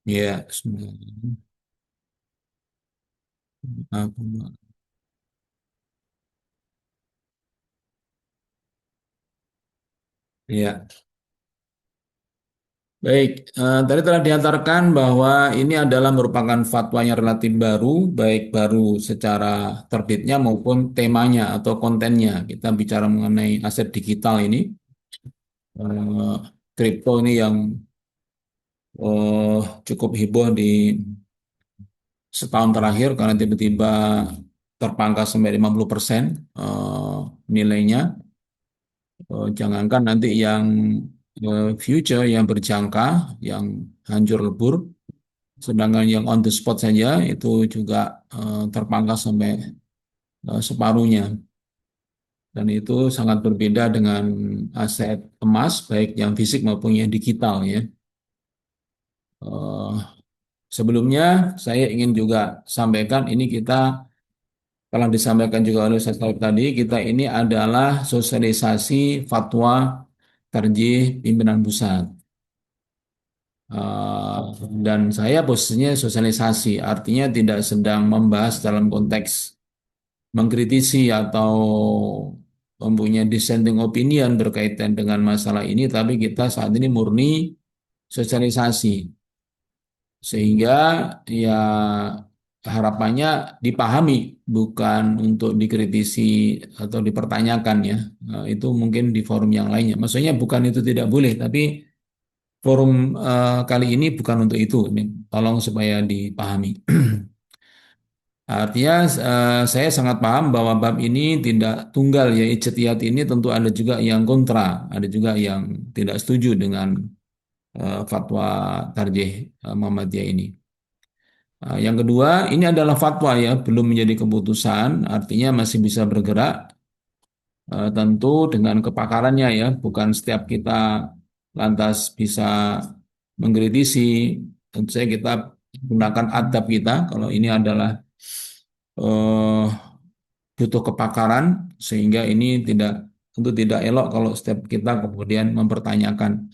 Ya, ya. Baik, tadi telah diantarkan bahwa ini adalah merupakan fatwa yang relatif baru, baik baru secara terbitnya maupun temanya atau kontennya. Kita bicara mengenai aset digital ini, eh, kripto ini yang cukup heboh di setahun terakhir karena tiba-tiba terpangkas sampai 50% nilainya. Jangankan nanti yang future yang berjangka, yang hancur lebur, sedangkan yang on the spot saja itu juga terpangkas sampai separuhnya. Dan itu sangat berbeda dengan aset emas, baik yang fisik maupun yang digital ya. Eh, Sebelumnya saya ingin juga sampaikan ini kita telah disampaikan juga oleh Ustaz Taufik tadi, kita ini adalah sosialisasi fatwa tarjih pimpinan pusat. Eh, dan saya posisinya sosialisasi, artinya tidak sedang membahas dalam konteks mengkritisi atau mempunyai dissenting opinion berkaitan dengan masalah ini, tapi kita saat ini murni sosialisasi. Sehingga ya harapannya dipahami, bukan untuk dikritisi atau dipertanyakan ya. Itu mungkin di forum yang lainnya. Maksudnya bukan itu tidak boleh, tapi forum kali ini bukan untuk itu. Ini tolong supaya dipahami. Artinya saya sangat paham bahwa bab ini tidak tunggal ya, ijtihad ini tentu ada juga yang kontra, ada juga yang tidak setuju dengan fatwa tarjih Muhammadiyah ini. Yang kedua, ini adalah fatwa ya, belum menjadi keputusan, artinya masih bisa bergerak, tentu dengan kepakarannya ya, bukan setiap kita lantas bisa mengkritisi, tentu saja kita gunakan adab kita, kalau ini adalah eh, butuh kepakaran, sehingga ini tidak tentu tidak elok kalau setiap kita kemudian mempertanyakan,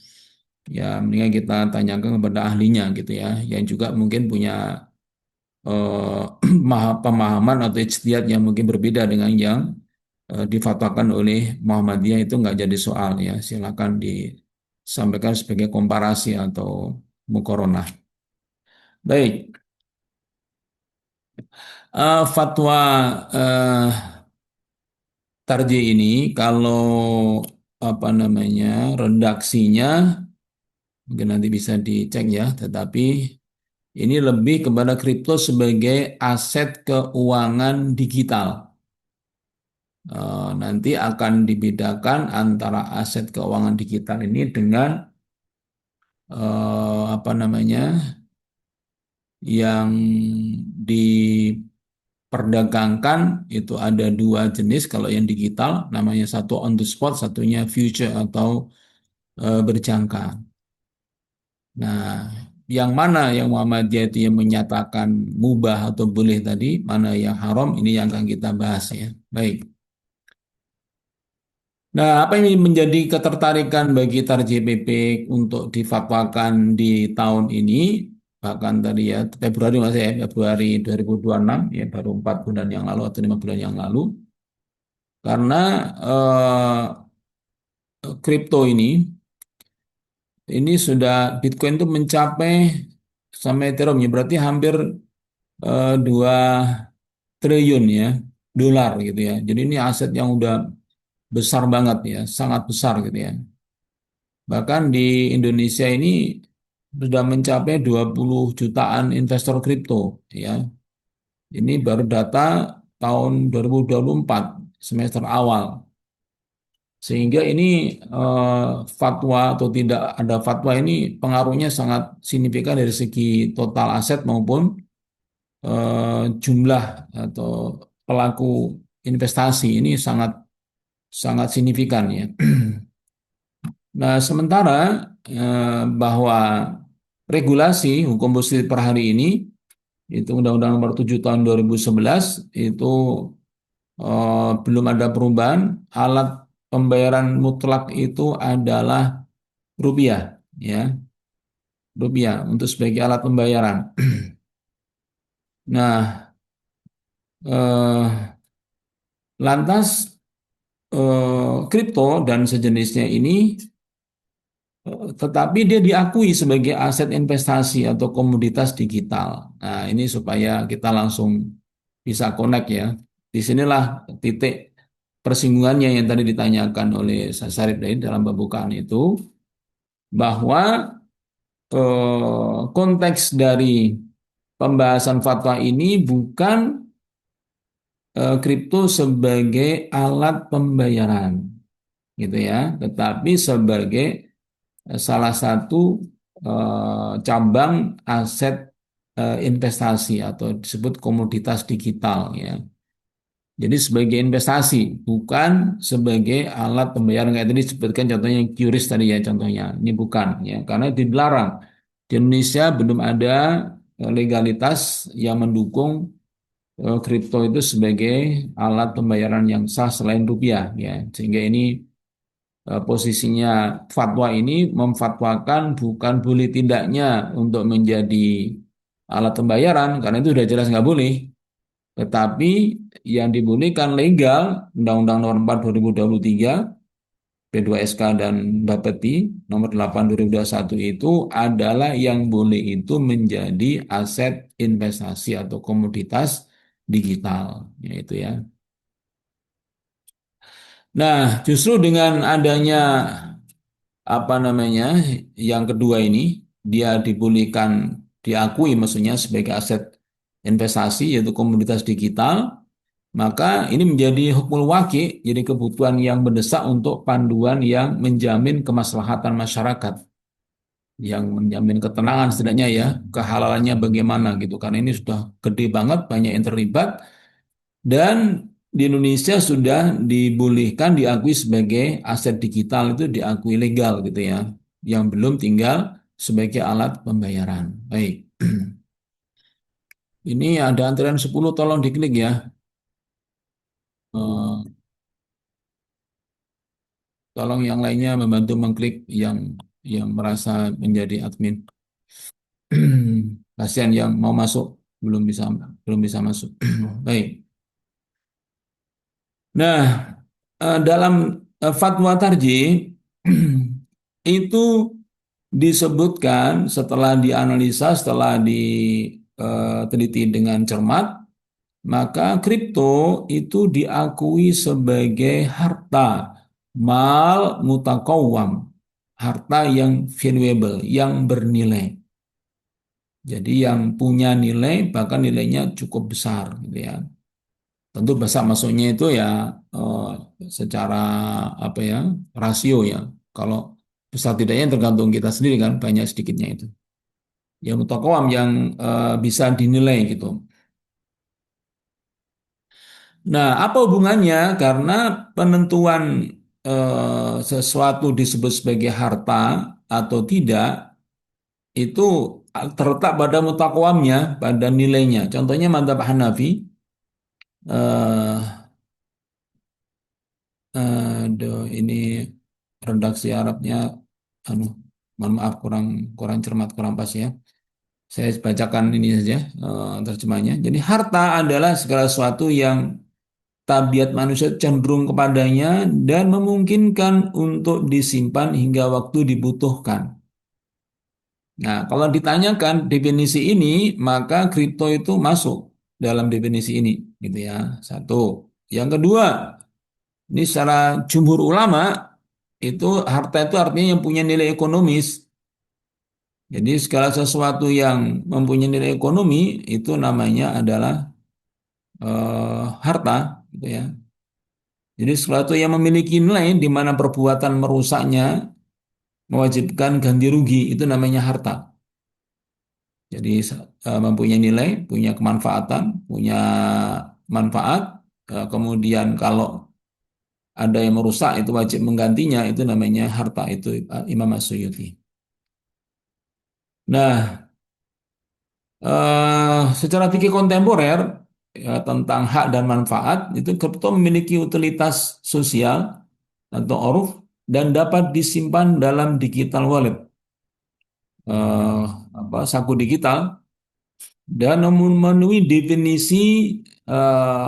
ya mendingan kita tanyakan kepada ahlinya gitu ya, yang juga mungkin punya eh, pemahaman atau ijtihad yang mungkin berbeda dengan yang difatwakan oleh Muhammadiyah itu nggak jadi soal ya. Silakan disampaikan sebagai komparasi atau mukoronah. Baik, fatwa eh, tarjih ini kalau apa namanya redaksinya mungkin nanti bisa dicek ya, tetapi ini lebih kepada kripto sebagai aset keuangan digital. Nanti akan dibedakan antara aset keuangan digital ini dengan apa namanya yang diperdagangkan itu ada dua jenis kalau yang digital namanya satu on the spot satunya future atau berjangka. Nah, yang mana yang Muhammadiyah itu yang menyatakan mubah atau boleh tadi, mana yang haram ini yang akan kita bahas ya. Baik. Nah, apa ini menjadi ketertarikan bagi TAR JPP untuk difatwakan di tahun ini? Bahkan tadi ya, Februari masih ya, Februari 2026, ya baru 4 bulan yang lalu atau 5 bulan yang lalu. Karena kripto ini sudah Bitcoin itu mencapai sama Ethereum ya, berarti hampir 2 triliun ya dolar gitu ya. Jadi ini aset yang udah besar banget ya, sangat besar gitu ya. Bahkan di Indonesia ini sudah mencapai 20 jutaan investor kripto ya. Ini baru data tahun 2024 semester awal. Sehingga ini fatwa atau tidak ada fatwa ini pengaruhnya sangat signifikan dari segi total aset maupun jumlah atau pelaku investasi ini sangat sangat signifikan ya. Nah, sementara bahwa regulasi hukum positif per hari ini itu Undang-Undang Nomor 7 Tahun 2011 itu belum ada perubahan. Alat pembayaran mutlak itu adalah rupiah, ya. rupiah untuk sebagai alat pembayaran. Nah, eh, lantas kripto dan sejenisnya ini tetapi dia diakui sebagai aset investasi atau komoditas digital. Nah, ini supaya kita langsung bisa connect ya. Disinilah titik persinggungannya yang tadi ditanyakan oleh Sarip dari dalam pembukaan itu, bahwa konteks dari pembahasan fatwa ini bukan kripto sebagai alat pembayaran gitu ya, tetapi sebagai salah satu cabang aset investasi atau disebut komoditas digital ya. Jadi sebagai investasi, bukan sebagai alat pembayaran kayak tadi disebutkan contohnya QRIS tadi ya contohnya. Ini bukan ya, karena dilarang. Di Indonesia belum ada legalitas yang mendukung kripto itu sebagai alat pembayaran yang sah selain rupiah ya. Sehingga ini posisinya fatwa ini memfatwakan bukan boleh tidaknya untuk menjadi alat pembayaran karena itu sudah jelas nggak boleh. Tetapi yang dibolehkan legal Undang-Undang Nomor 4 2023 P2SK dan Bapeti Nomor 8 2021 itu adalah yang boleh itu menjadi aset investasi atau komoditas digital yaitu ya. Nah, justru dengan adanya apa namanya yang kedua ini dia dibolehkan diakui maksudnya sebagai aset investasi yaitu komoditas digital, maka ini menjadi hukmul waqi, jadi kebutuhan yang mendesak untuk panduan yang menjamin kemaslahatan masyarakat, yang menjamin ketenangan setidaknya ya, kehalalannya bagaimana gitu. Karena ini sudah gede banget, banyak yang terlibat, dan di Indonesia sudah dibolehkan diakui sebagai aset digital itu diakui legal gitu ya, yang belum tinggal sebagai alat pembayaran. Baik, ini ada antrian 10, tolong diklik ya. Eh, Tolong yang lainnya membantu mengklik yang merasa menjadi admin. Kasihan yang mau masuk belum bisa belum bisa masuk. Baik. Nah, dalam fatwa tarjih itu disebutkan setelah dianalisa, setelah diteliti dengan cermat, maka kripto itu diakui sebagai harta mal mutakawam, harta yang valuable, yang bernilai. Jadi yang punya nilai bahkan nilainya cukup besar gitu ya. Tentu besar maksudnya itu ya eh, secara apa ya rasio ya. Kalau besar tidaknya tergantung kita sendiri kan banyak sedikitnya itu. Ya mutakawam yang bisa dinilai gitu. Nah, apa hubungannya? Karena penentuan sesuatu disebut sebagai harta atau tidak itu terletak pada mutakwamnya, pada nilainya. Contohnya madzhab Hanafi, eh, ini redaksi Arabnya, anu, mohon maaf kurang kurang cermat, kurang pas ya. Saya bacakan ini saja terjemahnya. Jadi harta adalah segala sesuatu yang tabiat manusia cenderung kepadanya dan memungkinkan untuk disimpan hingga waktu dibutuhkan. Nah, kalau ditanyakan definisi ini, maka kripto itu masuk dalam definisi ini, gitu ya. Satu. Yang kedua, ini secara jumhur ulama itu harta itu artinya yang punya nilai ekonomis. Jadi segala sesuatu yang mempunyai nilai ekonomi itu namanya adalah harta, gitu ya. Jadi sesuatu yang memiliki nilai di mana perbuatan merusaknya mewajibkan ganti rugi itu namanya harta. Jadi mempunyai nilai, punya kemanfaatan, punya manfaat. Kemudian kalau ada yang merusak itu wajib menggantinya itu namanya harta itu Imam As-Suyuti. Nah, secara fikih kontemporer ya, tentang hak dan manfaat itu kripto memiliki utilitas sosial atau oruf dan dapat disimpan dalam digital wallet. eh, saku digital dan memenuhi definisi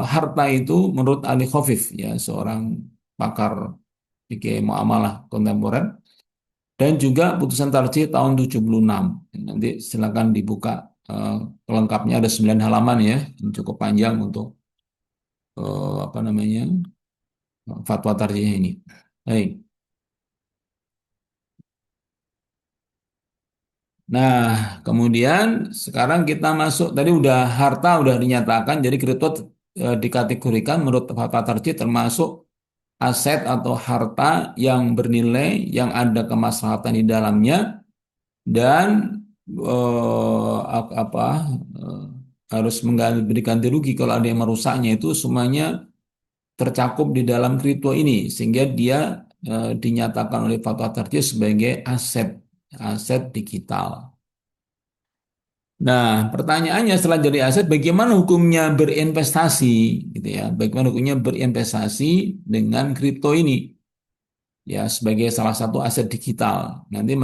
harta itu menurut Ali Khofif ya seorang pakar fikih muamalah kontemporer dan juga putusan tarjih tahun 76. Nanti silakan dibuka eh, lengkapnya ada 9 halaman ya, cukup panjang untuk apa namanya fatwa tarjih ini. Baik. Nah, kemudian sekarang kita masuk tadi udah harta udah dinyatakan jadi kripto dikategorikan menurut fatwa tarjih termasuk aset atau harta yang bernilai yang ada kemaslahatan di dalamnya dan apa eh, harus beri ganti rugi kalau ada yang merusaknya itu semuanya tercakup di dalam kripto ini sehingga dia dinyatakan oleh fatwa tarjih sebagai aset digital. Nah, pertanyaannya setelah jadi aset, bagaimana hukumnya berinvestasi, gitu ya? Bagaimana hukumnya berinvestasi dengan kripto ini, ya, sebagai salah satu aset digital. Nanti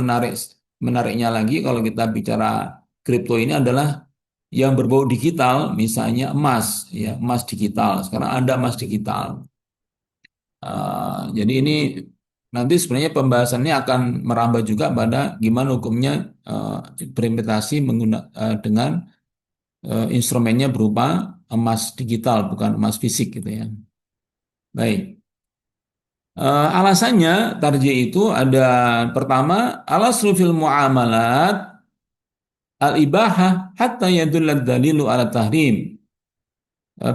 menariknya lagi kalau kita bicara kripto ini adalah yang berbau digital, misalnya emas, ya, emas digital. Sekarang ada emas digital. Jadi ini nanti sebenarnya pembahasannya akan merambah juga pada gimana hukumnya berinvestasi dengan instrumennya berupa emas digital, bukan emas fisik gitu ya. Baik. Alasannya tarjih itu ada pertama alaslu fil muamalat al-ibahah hatta yadullad dalilu ala tahrim.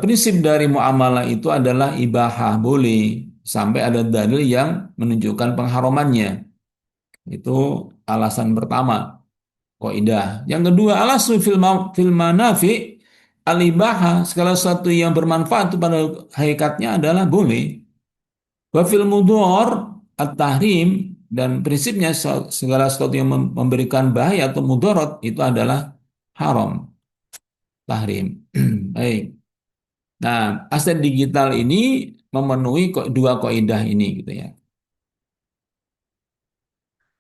Prinsip dari muamalah itu adalah ibahah, boleh sampai ada dalil yang menunjukkan pengharumannya. Itu alasan pertama, kaidah. Yang kedua, alaslu fil manafi al-ibahah, segala sesuatu yang bermanfaat itu pada hakikatnya adalah boleh. Wa fil mudhar at-tahrim dan prinsipnya segala sesuatu yang memberikan bahaya atau mudarat itu adalah haram, tahrim. Baik. Nah, aset digital ini memenuhi dua kaidah ini gitu ya.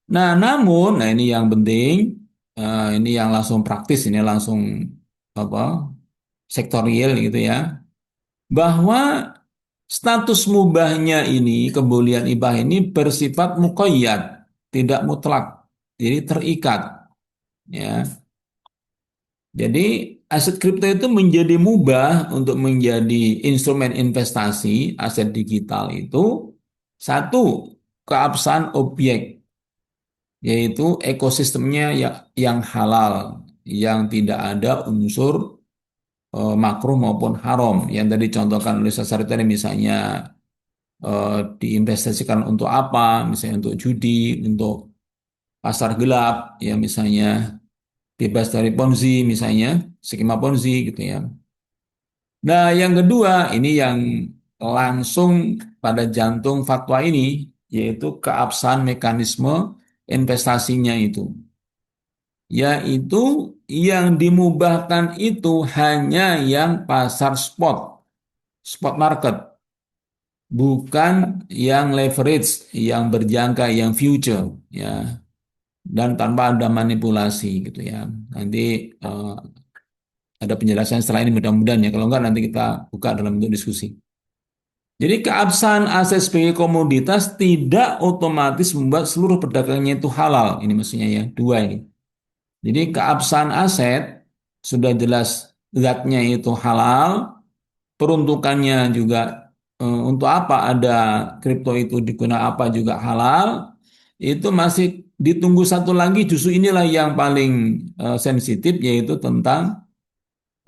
Nah, namun, nah ini yang penting, ini yang langsung praktis, ini langsung apa sektorial gitu ya, bahwa status mubahnya ini, kebolehan ibah ini bersifat muqayyad, tidak mutlak, jadi terikat, ya. Jadi aset kripto itu menjadi mubah untuk menjadi instrumen investasi aset digital itu satu keabsahan objek yaitu ekosistemnya yang halal yang tidak ada unsur makruh maupun haram yang tadi contohkan oleh Sasari tadi misalnya diinvestasikan untuk apa misalnya untuk judi untuk pasar gelap ya misalnya bebas dari Ponzi misalnya skema Ponzi gitu ya. Nah yang kedua ini yang langsung pada jantung fatwa ini yaitu keabsahan mekanisme investasinya itu yaitu yang dimubahkan itu hanya yang pasar spot market bukan yang leverage yang berjangka yang future ya dan tanpa ada manipulasi gitu ya nanti eh, ada penjelasan setelah ini mudah-mudahan ya. Kalau enggak nanti kita buka dalam bentuk diskusi. Jadi keabsahan aset sebagai komoditas tidak otomatis membuat seluruh pedagangnya itu halal. Ini maksudnya ya, dua ini. Jadi keabsahan aset sudah jelas zatnya itu halal, peruntukannya juga untuk apa ada kripto itu digunakan apa juga halal. Itu masih ditunggu satu lagi justru inilah yang paling sensitif yaitu tentang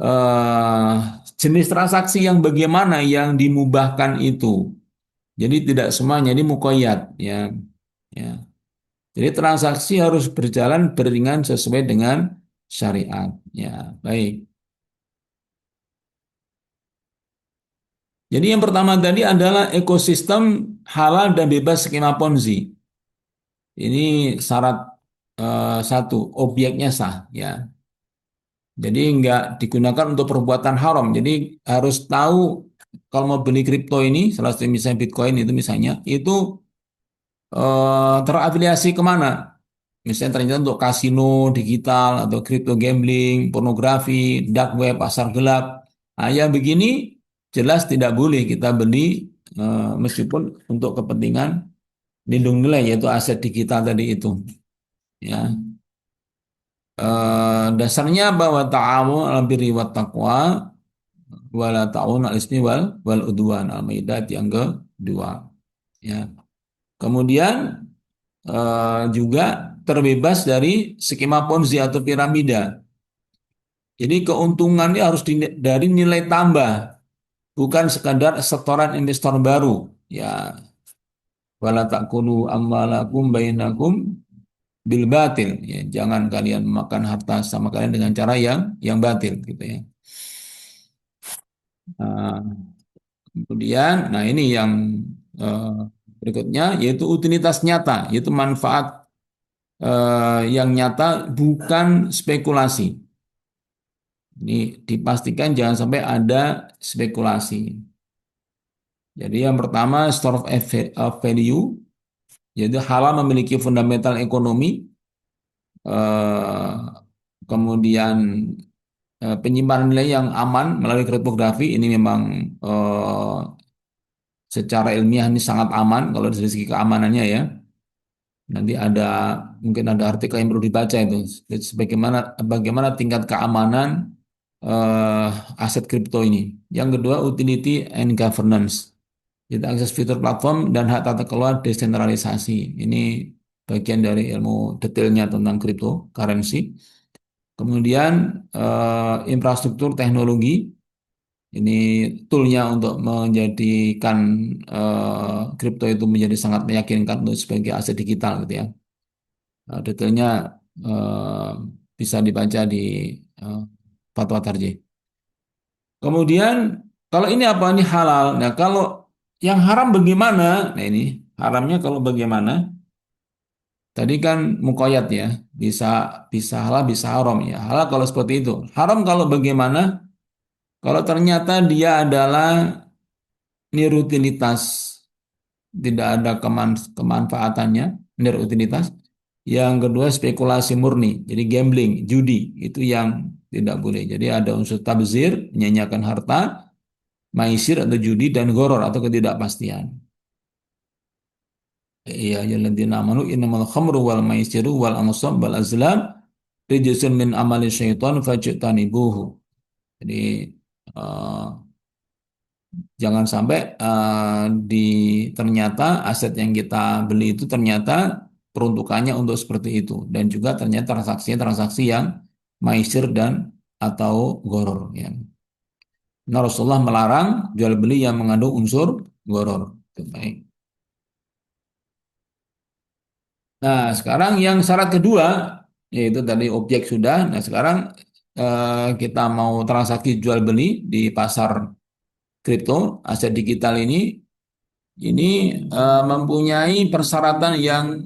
eh, jenis transaksi yang bagaimana yang dimubahkan itu. Jadi tidak semuanya ini mukoyat ya. Ya. Jadi transaksi harus berjalan beriringan sesuai dengan syariat. Ya, baik. Jadi yang pertama tadi adalah ekosistem halal dan bebas skema Ponzi. Ini syarat satu, objeknya sah ya. Jadi nggak digunakan untuk perbuatan haram. Jadi harus tahu kalau mau beli kripto ini, salah satu misalnya Bitcoin itu misalnya, itu terafiliasi kemana? Misalnya ternyata untuk kasino digital atau crypto gambling, pornografi, dark web, pasar gelap. Nah, yang begini jelas tidak boleh kita beli meskipun untuk kepentingan lindung nilai yaitu aset digital tadi itu. Ya, dasarnya bahwa ta'awun al birri wat taqwa wala ta'awun al ismi wal udwan Al-Maidah yang kedua. Ya. Kemudian juga terbebas dari skema Ponzi atau piramida. Jadi keuntungannya harus dari nilai tambah, bukan sekadar setoran investor baru. Ya, wala takulu amwalakum bainakum bil batil. Ya, jangan kalian makan harta sama kalian dengan cara yang batil gitu ya. Nah, kemudian, nah ini yang eh, berikutnya yaitu utilitas nyata, yaitu manfaat yang nyata bukan spekulasi. Ini dipastikan jangan sampai ada spekulasi. Jadi yang pertama store of value, yaitu halal memiliki fundamental ekonomi, eh, kemudian penyimpanan nilai yang aman melalui kriptografi ini memang eh, secara ilmiah ini sangat aman kalau dari segi keamanannya ya. Nanti ada mungkin ada artikel yang perlu dibaca itu sebagaimana bagaimana tingkat keamanan eh, aset kripto ini. Yang kedua utility and governance. Kita akses fitur platform dan hak tata kelola desentralisasi. Ini bagian dari ilmu detailnya tentang cryptocurrency. Kemudian infrastruktur teknologi. Ini toolnya untuk menjadikan kripto itu menjadi sangat meyakinkan untuk sebagai aset digital gitu ya. Detailnya eh, bisa dibaca di eh, Fatwa Tarjih. Kemudian kalau ini apa? Ini halal. Nah kalau yang haram bagaimana? Nah ini haramnya kalau bagaimana? Tadi kan mukoyat ya, bisa bisa halal, bisa haram ya. Halal kalau seperti itu. Haram kalau bagaimana? Kalau ternyata dia adalah ini rutinitas, tidak ada kemanfaatannya, ini rutinitas. Yang kedua spekulasi murni, jadi gambling, judi, itu yang tidak boleh. Jadi ada unsur tabzir, menyanyiakan harta, maisir atau judi, dan goror atau ketidakpastian. Ya ayyuhalladzina amanu innamal khamru wal maisiru wal ansab wal azlam rijsun min amali syaitan fajtanibuhu. Jadi eh, jangan sampai di ternyata aset yang kita beli itu ternyata peruntukannya untuk seperti itu dan juga ternyata transaksinya transaksi yang maisir dan atau goror ya. Nah, Rasulullah melarang jual beli yang mengandung unsur goror. Itu baik. Nah, sekarang yang syarat kedua yaitu tadi objek sudah. Nah, sekarang kita mau transaksi jual beli di pasar kripto aset digital ini mempunyai persyaratan yang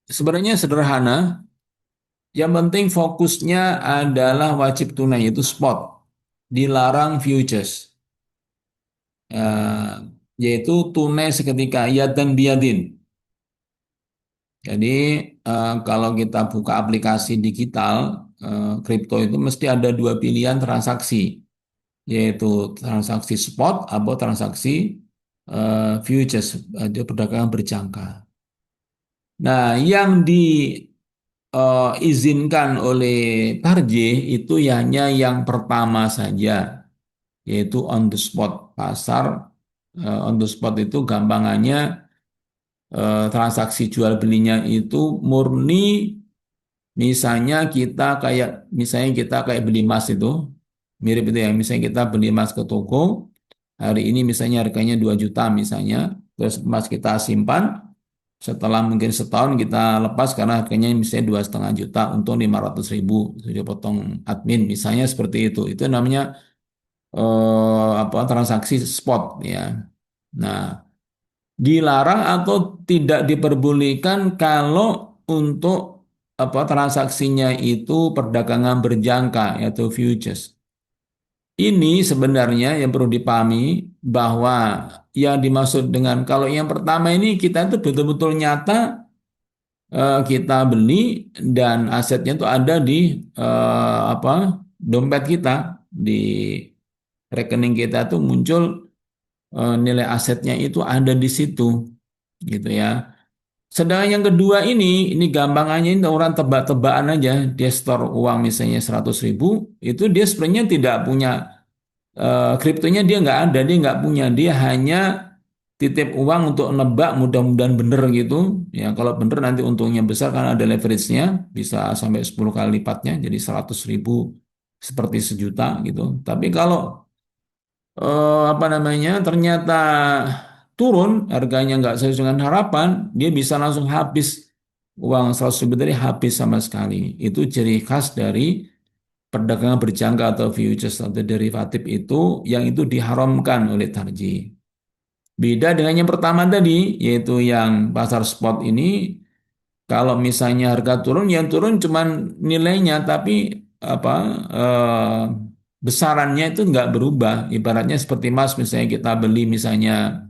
sebenarnya sederhana. Yang penting fokusnya adalah wajib tunai, yaitu spot. Dilarang futures. Eh, yaitu tunai seketika, yad dan biadin. Jadi kalau kita buka aplikasi digital, kripto itu mesti ada dua pilihan transaksi, yaitu transaksi spot atau transaksi futures, itu perdagangan berjangka. Nah, yang diizinkan oleh Tarjih itu hanya yang pertama saja, yaitu on the spot pasar. On the spot itu gampangannya transaksi jual belinya itu murni, misalnya kita kayak beli emas itu, mirip itu ya, misalnya kita beli emas ke toko, hari ini misalnya harganya 2 juta misalnya, terus emas kita simpan, setelah mungkin setahun kita lepas karena harganya misalnya 2,5 juta untuk 500.000 sudah potong admin misalnya seperti itu namanya apa transaksi spot ya. Nah, dilarang atau tidak diperbolehkan kalau untuk apa transaksinya itu perdagangan berjangka yaitu futures. Ini sebenarnya yang perlu dipahami bahwa yang dimaksud dengan kalau yang pertama ini kita itu betul-betul nyata kita beli dan asetnya itu ada di apa dompet kita, di rekening kita tuh muncul nilai asetnya itu ada di situ gitu ya. Sedangkan yang kedua ini gampangannya ini orang tebak-tebakan aja, dia store uang misalnya 100.000, itu dia sebenarnya tidak punya kriptonya, dia nggak ada, dia nggak punya, dia hanya titip uang untuk nebak, mudah-mudahan bener gitu. Ya kalau bener nanti untungnya besar karena ada leverage-nya, bisa sampai 10 kali lipatnya, jadi 100.000 seperti sejuta gitu. Tapi kalau apa namanya ternyata turun harganya nggak sesuai dengan harapan, dia bisa langsung habis uang 100.000 tadi, habis sama sekali. Itu ciri khas dari perdagangan berjangka atau futures atau derivatif itu, yang itu diharamkan oleh tarji. Beda dengan yang pertama tadi, yaitu yang pasar spot ini, kalau misalnya harga turun, yang turun cuman nilainya, tapi apa besarannya itu nggak berubah. Ibaratnya seperti emas, misalnya kita beli misalnya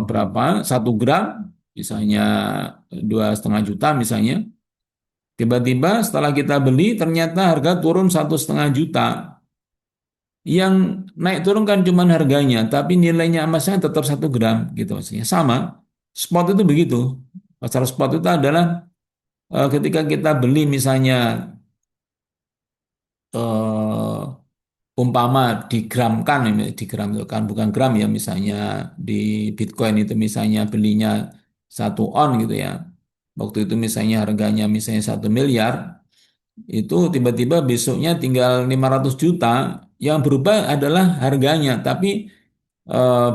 berapa 1 gram, misalnya 2,5 juta misalnya. Tiba-tiba setelah kita beli, ternyata harga turun 1,5 juta. Yang naik turun kan cuma harganya, tapi nilainya emasnya tetap 1 gram gitu maksudnya. Sama, spot itu begitu. Pasar spot itu adalah ketika kita beli misalnya eh, umpama digramkan, ini digram itu kan bukan gram ya, misalnya di Bitcoin itu misalnya belinya 1 on gitu ya. Waktu itu misalnya harganya misalnya 1 miliar, itu tiba-tiba besoknya tinggal 500 juta, yang berubah adalah harganya, tapi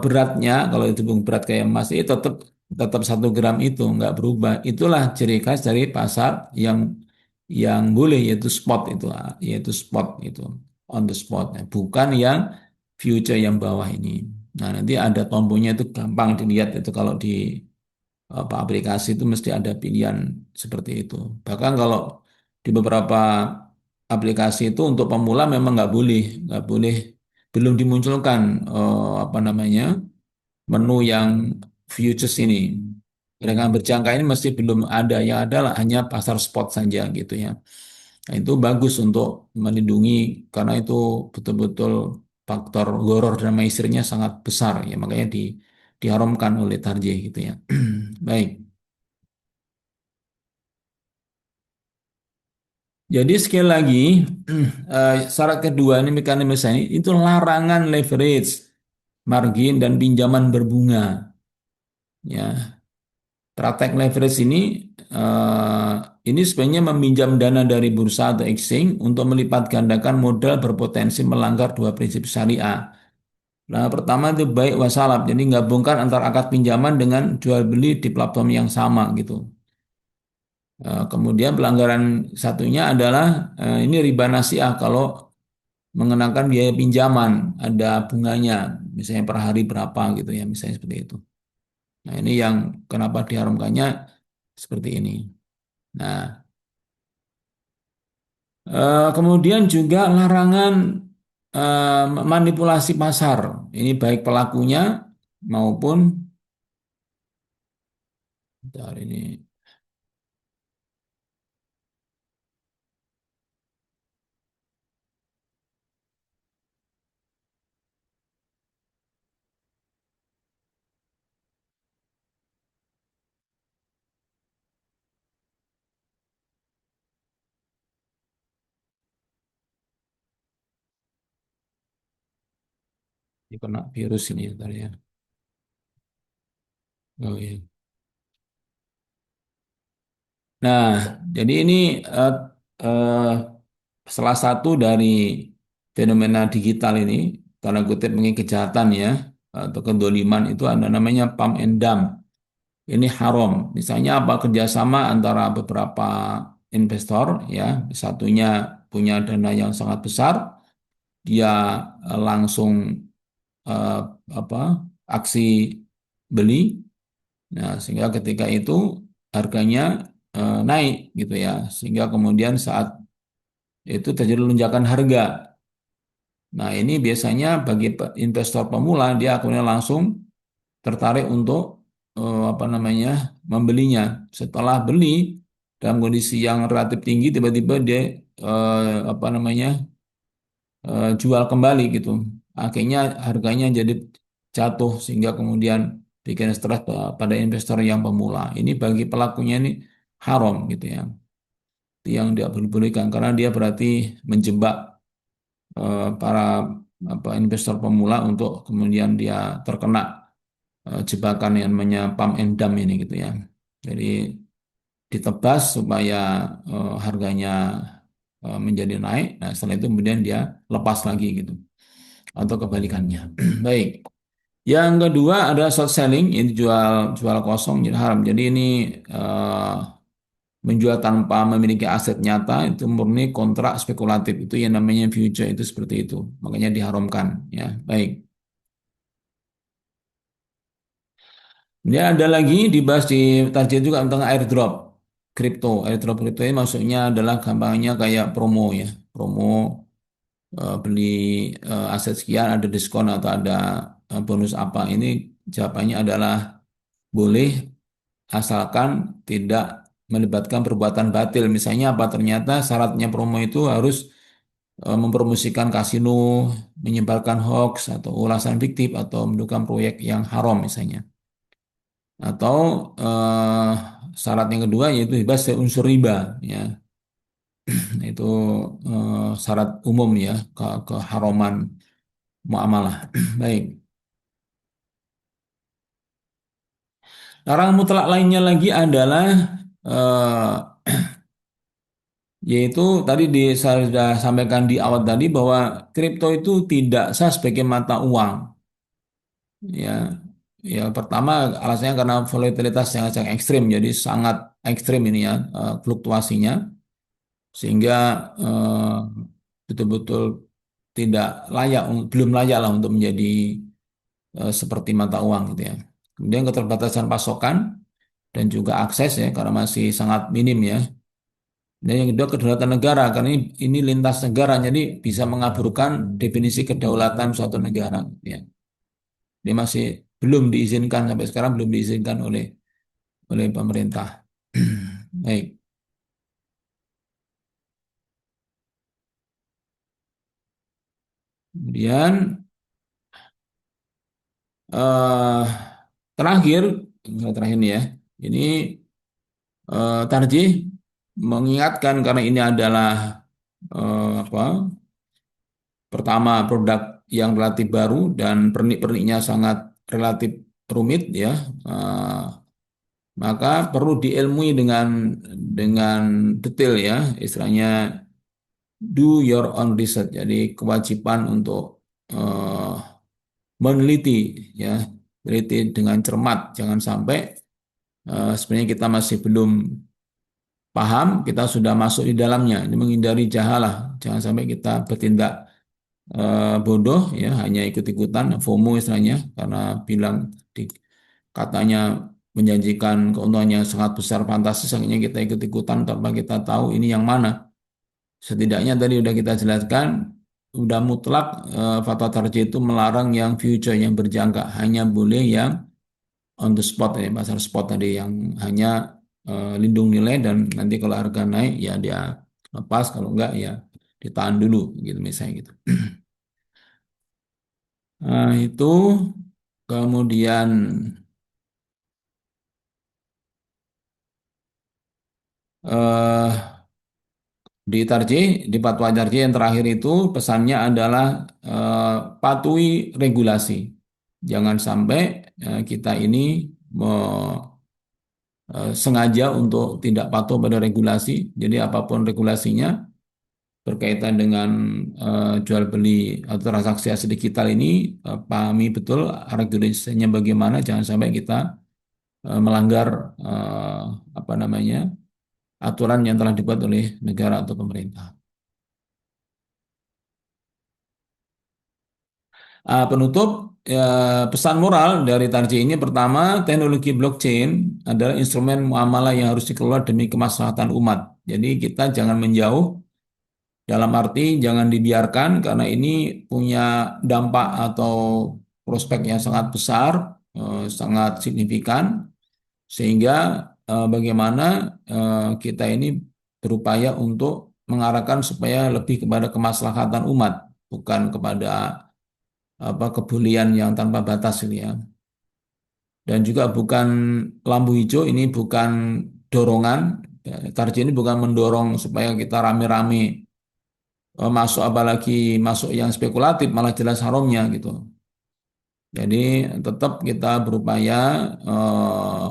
beratnya, kalau itu berat kayak emas itu tetap tetap 1 gram itu nggak berubah. Itulah ciri khas dari pasar yang boleh, yaitu spot itu, yaitu spot itu, on the spot, bukan yang future yang bawah ini. Nah, nanti ada tombolnya itu gampang dilihat itu, kalau di apa aplikasi itu mesti ada pilihan seperti itu. Bahkan kalau di beberapa aplikasi itu untuk pemula memang nggak boleh, belum dimunculkan apa namanya menu yang futures ini. Dengan berjangka ini mesti belum ada, yang ada lah hanya pasar spot saja gitu ya. Nah, itu bagus untuk melindungi, karena itu betul-betul faktor gharar dan maisirnya sangat besar ya, makanya diharamkan oleh tarjih gitu ya. Baik. Jadi sekali lagi, syarat kedua ini mekanisme ini itu larangan leverage, margin dan pinjaman berbunga. Ya, praktek leverage eh, ini sebenarnya meminjam dana dari bursa atau exchange untuk melipat gandakan modal berpotensi melanggar dua prinsip syariah. Nah, pertama itu baik wasalab, jadi gabungkan antara akad pinjaman dengan jual beli di platform yang sama gitu. Kemudian pelanggaran satunya adalah ini riba nasiah, kalau mengenakan biaya pinjaman ada bunganya, misalnya per hari berapa gitu ya, misalnya seperti itu. Nah, ini yang kenapa diharamkannya seperti ini. Nah, kemudian juga larangan manipulasi pasar. Ini baik pelakunya maupun, bentar ini kena virus ini bentar ya. Oh, iya. Nah, jadi ini eh, eh, salah satu dari fenomena digital ini, tanda kutip mungkin kejahatan ya, atau kedoliman itu ada namanya pump and dump. Ini haram. Misalnya apa, kerjasama antara beberapa investor ya, satunya punya dana yang sangat besar, dia langsung eh, apa aksi beli. Nah, sehingga ketika itu harganya naik gitu ya, sehingga kemudian saat itu terjadi lonjakan harga. Nah, ini biasanya bagi investor pemula, dia akhirnya langsung tertarik untuk apa namanya membelinya. Setelah beli dalam kondisi yang relatif tinggi, tiba-tiba dia apa namanya jual kembali gitu. Akhirnya harganya jadi jatuh sehingga kemudian bikin stres pada investor yang pemula. Ini bagi pelakunya ini haram gitu ya. Itu yang tidak boleh-bolehkan karena dia berarti menjebak para apa investor pemula untuk kemudian dia terkena jebakan yang namanya pump and dump ini gitu ya. Jadi ditebas supaya harganya menjadi naik. Nah, setelah itu kemudian dia lepas lagi gitu atau kebalikannya. Baik. Yang kedua ada short selling, ini jual jual kosong jadi haram. Jadi ini eh, menjual tanpa memiliki aset nyata itu murni kontrak spekulatif. Itu yang namanya future itu seperti itu. Makanya diharamkan ya. Baik. Dia ada lagi dibahas di target juga tentang airdrop kripto. Airdrop kripto ini maksudnya adalah gampangnya kayak promo ya. Promo beli aset sekian ada diskon atau ada bonus apa. Ini jawabannya adalah boleh asalkan tidak melibatkan perbuatan batil. Misalnya apa? Ternyata syaratnya promo itu harus mempromosikan kasino, menyebarkan hoax atau ulasan fiktif atau mendukung proyek yang haram misalnya. Atau syarat yang kedua yaitu bebas dari unsur riba ya. Itu syarat umum ya keharaman muamalah. Baik. Larangan mutlak lainnya lagi adalah eh, yaitu tadi saya sudah sampaikan di awal tadi bahwa kripto itu tidak sah sebagai mata uang. Ya, ya pertama alasannya karena volatilitas yang sangat ekstrim, jadi sangat ekstrim ini ya fluktuasinya, sehingga eh, betul-betul tidak layak, belum layak lah untuk menjadi seperti mata uang gitu ya. Kemudian keterbatasan pasokan dan juga akses ya karena masih sangat minim ya. Dan yang kedua kedaulatan negara karena ini lintas negara jadi bisa mengaburkan definisi kedaulatan suatu negara ya. Dia masih belum diizinkan sampai sekarang belum diizinkan oleh oleh pemerintah. Baik. Kemudian eh terakhir terakhir nih ya. Ini Tarjih mengingatkan karena ini adalah apa pertama produk yang relatif baru dan pernik-perniknya sangat relatif rumit ya. Eh, maka perlu diilmui dengan detail ya, istilahnya do your own research. Jadi kewajiban untuk eh, meneliti ya, teliti dengan cermat. Jangan sampai sebenarnya kita masih belum paham, kita sudah masuk di dalamnya. Ini menghindari jahalah. Jangan sampai kita bertindak bodoh ya, hanya ikut-ikutan FOMO istilahnya karena bilang di, katanya menjanjikan keuntungan yang sangat besar fantastis, akhirnya kita ikut-ikutan tanpa kita tahu ini yang mana. Setidaknya tadi sudah kita jelaskan, sudah mutlak fatwa tarjih itu melarang yang future yang berjangka, hanya boleh yang on the spot ya, pasar spot tadi yang hanya lindung nilai dan nanti kalau harga naik ya dia lepas, kalau enggak ya ditahan dulu gitu misalnya gitu. Nah, itu kemudian eh, di tarjih, di fatwa tarjih yang terakhir itu pesannya adalah patuhi regulasi. Jangan sampai kita ini sengaja untuk tidak patuh pada regulasi. Jadi apapun regulasinya berkaitan dengan jual beli atau transaksi aset digital ini pahami betul regulasinya bagaimana. Jangan sampai kita melanggar eh, apa namanya aturan yang telah dibuat oleh negara atau pemerintah. Penutup pesan moral dari Tarji ini pertama, teknologi blockchain adalah instrumen muamalah yang harus dikelola demi kemaslahatan umat. Jadi kita jangan menjauh dalam arti jangan dibiarkan karena ini punya dampak atau prospek yang sangat besar sangat signifikan sehingga bagaimana kita ini berupaya untuk mengarahkan supaya lebih kepada kemaslahatan umat, bukan kepada apa kebulian yang tanpa batas ini ya. Dan juga bukan lampu hijau, ini bukan dorongan. Ya, target ini bukan mendorong supaya kita rame-rame masuk, apalagi masuk yang spekulatif malah jelas haramnya gitu. Jadi tetap kita berupaya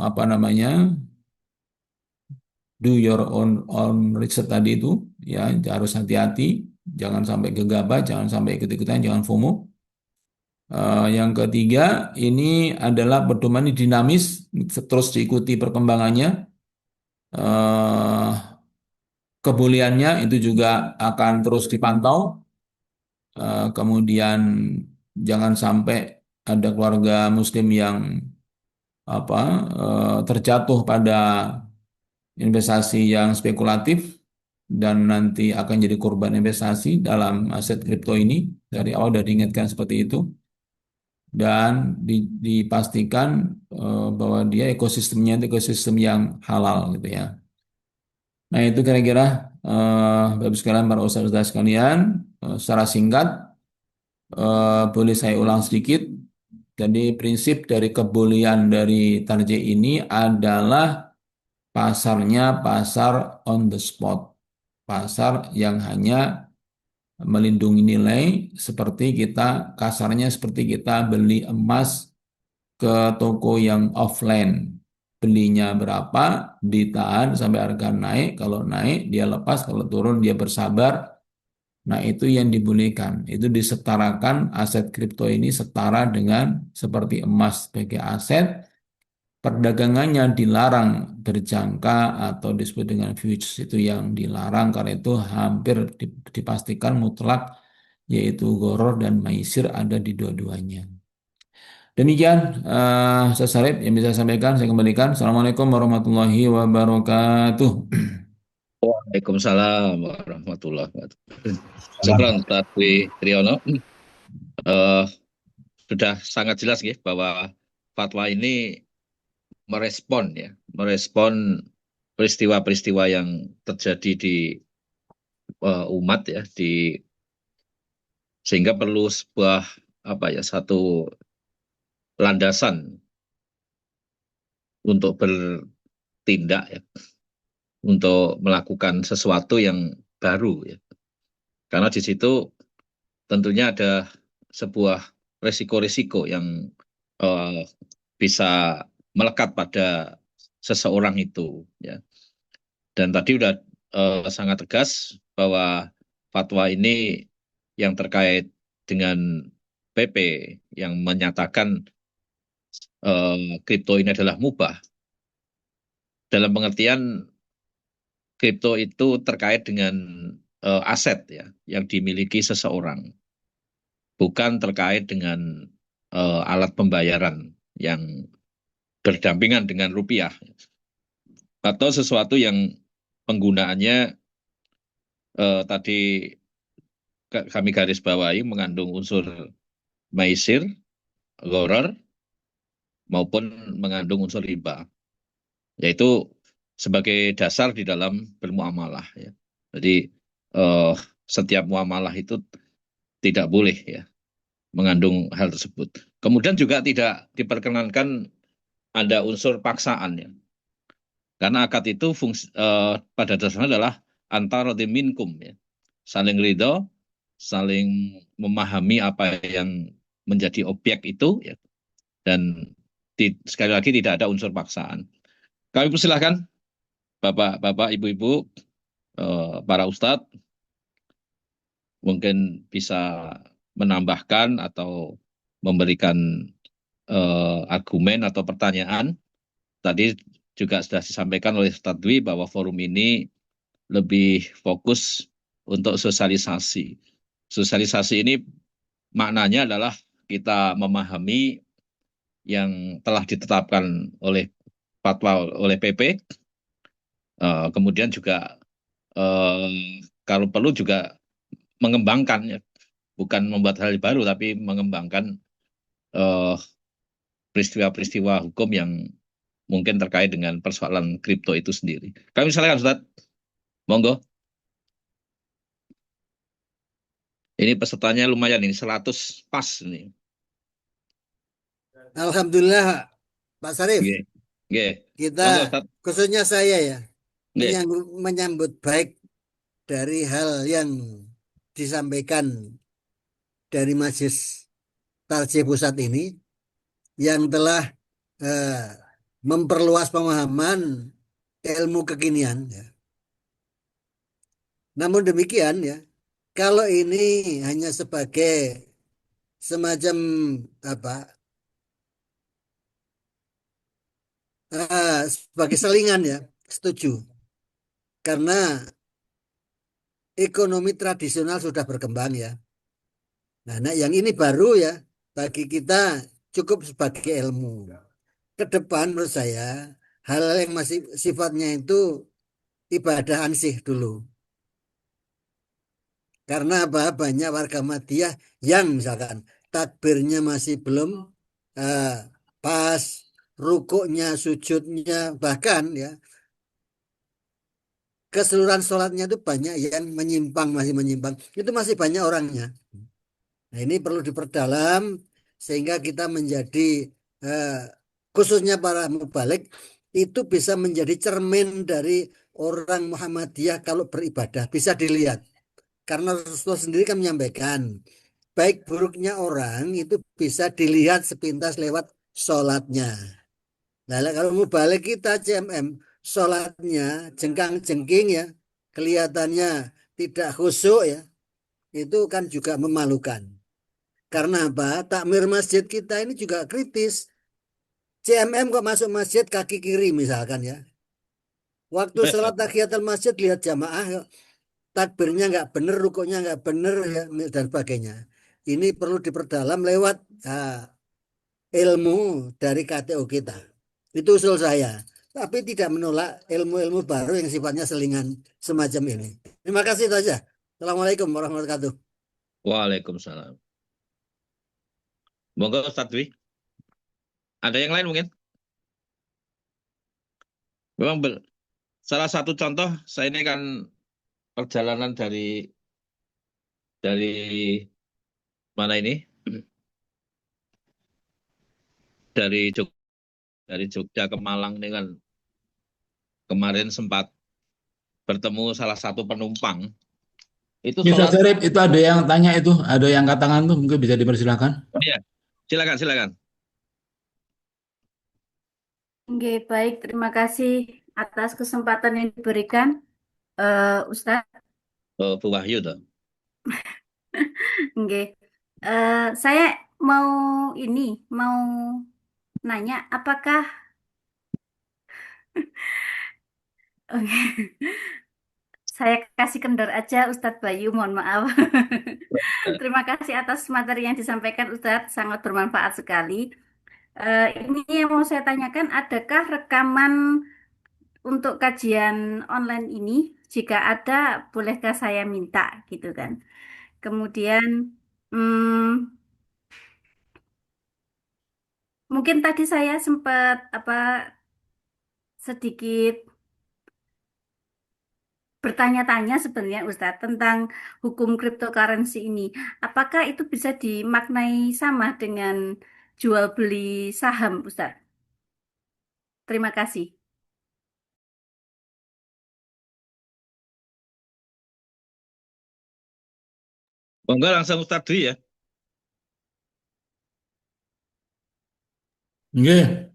apa namanya, do your own research tadi itu ya, harus hati-hati, jangan sampai gegabah, jangan sampai ikut-ikutan, jangan FOMO. Yang ketiga ini adalah pedoman ini dinamis, terus diikuti perkembangannya. Eh, Kebuliannya itu juga akan terus dipantau. Kemudian jangan sampai ada keluarga Muslim yang apa terjatuh pada investasi yang spekulatif dan nanti akan jadi korban investasi dalam aset kripto ini. Dari awal sudah diingatkan seperti itu dan dipastikan bahwa dia ekosistemnya itu ekosistem yang halal gitu ya. Nah itu kira-kira Bapak sekalian, para ustaz-ustaz sekalian, secara singkat boleh saya ulang sedikit. Jadi prinsip dari kebolehan dari target ini adalah pasarnya pasar on the spot, pasar yang hanya melindungi nilai, seperti kita kasarnya seperti kita beli emas ke toko yang offline. Belinya berapa, ditahan sampai harga naik, kalau naik dia lepas, kalau turun dia bersabar. Nah, itu yang dibolehkan. Itu disetarakan, aset kripto ini setara dengan seperti emas sebagai aset. Perdagangannya dilarang berjangka atau disebut dengan futures, itu yang dilarang karena itu hampir dipastikan mutlak, yaitu gharar dan maisir ada di dua-duanya. Demikian Ustaz Sarip yang bisa saya sampaikan. Saya kembalikan. Assalamualaikum warahmatullahi wabarakatuh. Waalaikumsalam warahmatullahi wabarakatuh. Syukran Ustaz Dwi Triyono. Eh, sudah sangat jelas ya bahwa fatwa ini merespon peristiwa-peristiwa yang terjadi di umat ya, sehingga perlu sebuah apa ya, satu landasan untuk bertindak ya, untuk melakukan sesuatu yang baru ya. Karena di situ tentunya ada sebuah resiko-resiko yang eh, bisa melekat pada seseorang itu ya. Dan tadi sudah sangat tegas bahwa fatwa ini yang terkait dengan PP yang menyatakan kripto ini adalah mubah, dalam pengertian kripto itu terkait dengan aset ya yang dimiliki seseorang, bukan terkait dengan alat pembayaran yang berdampingan dengan rupiah atau sesuatu yang penggunaannya tadi kami garis bawahi mengandung unsur maisir, gharar maupun mengandung unsur riba, yaitu sebagai dasar di dalam bermuamalah ya. Jadi eh, setiap muamalah itu tidak boleh ya mengandung hal tersebut. Kemudian juga tidak diperkenankan ada unsur paksaan ya. Karena akad itu pada dasarnya adalah antara minkum ya. Saling ridho, saling memahami apa yang menjadi objek itu ya. Dan sekali lagi tidak ada unsur paksaan. Kami persilahkan Bapak-bapak, Ibu-ibu, para ustadz mungkin bisa menambahkan atau memberikan argumen atau pertanyaan. Tadi juga sudah disampaikan oleh Ustadz Dwi bahwa forum ini lebih fokus untuk sosialisasi. Sosialisasi ini maknanya adalah kita memahami yang telah ditetapkan oleh fatwa oleh PP, kemudian juga kalau perlu juga mengembangkan ya, bukan membuat hal baru tapi mengembangkan eh, peristiwa-peristiwa hukum yang mungkin terkait dengan persoalan kripto itu sendiri. Kami silakan Ustaz, monggo. Ini pesertanya lumayan ini 100 pas ini. Alhamdulillah, Pak Sarif, Nggih. Nggih. kita Monggo Ustaz. khususnya saya ya Nggih. menyambut baik dari hal yang disampaikan dari Majelis Tarjih Pusat ini yang telah eh, memperluas pemahaman ilmu kekinian ya. Namun demikian ya, kalau ini hanya sebagai semacam apa sebagai selingan ya, setuju. Karena ekonomi tradisional sudah berkembang ya. Nah, yang ini baru ya bagi kita cukup sebagai ilmu. Ke depan menurut saya hal yang masih sifatnya itu ibadah ansih dulu. Karena apa? Banyak warga Madiyah yang misalkan takbirnya masih belum eh, pas, rukuknya, sujudnya, bahkan ya keseluruhan sholatnya itu banyak yang menyimpang, masih menyimpang. Itu masih banyak orangnya. Nah, ini perlu diperdalam sehingga kita menjadi eh, khususnya para mubalik itu bisa menjadi cermin dari orang Muhammadiyah kalau beribadah bisa dilihat. Karena Rasulullah sendiri kan menyampaikan baik buruknya orang itu bisa dilihat sepintas lewat sholatnya. Nah, kalau mubalik kita CMM sholatnya jengkang-jengking ya kelihatannya tidak khusyuk ya itu kan juga memalukan. Karena apa? Takmir masjid kita ini juga kritis. CMM kok masuk masjid kaki kiri misalkan ya. Waktu sholat tahiyatul masjid lihat jamaah takbirnya nggak bener, rukuknya nggak bener ya, dan sebagainya. Ini perlu diperdalam lewat ilmu dari KTO kita. Itu usul saya. Tapi tidak menolak ilmu-ilmu baru yang sifatnya selingan semacam ini. Terima kasih saja. Assalamualaikum warahmatullahi wabarakatuh. Waalaikumsalam. Monggo Ustaz Dwi. Ada yang lain mungkin? Memang salah satu contoh saya ini kan perjalanan dari mana ini? Dari Jogja ke Malang ini kan kemarin sempat bertemu salah satu penumpang. Itu Bisa sholat. Sarip, itu ada yang tanya itu, ada yang angkat tangan tuh, mungkin bisa dipersilakan. Iya, silakan, silakan. Oke, baik. Terima kasih atas kesempatan yang diberikan, Ustadz. Oh, Bu Wahyu tuh. Oke. Saya mau ini, mau nanya, apakah Oke. Saya kasih kendor aja Ustadz Bayu, mohon maaf. Terima kasih atas materi yang disampaikan Ustadz, sangat bermanfaat sekali. Ini yang mau saya tanyakan, adakah rekaman untuk kajian online ini? Jika ada, bolehkah saya minta gitu kan? Kemudian hmm, mungkin tadi saya sempat sedikit bertanya-tanya sebenarnya Ustadz tentang hukum cryptocurrency ini. Apakah itu bisa dimaknai sama dengan jual beli saham Ustadz? Terima kasih. Monggo langsung Ustaz Dwi ya. Nggih,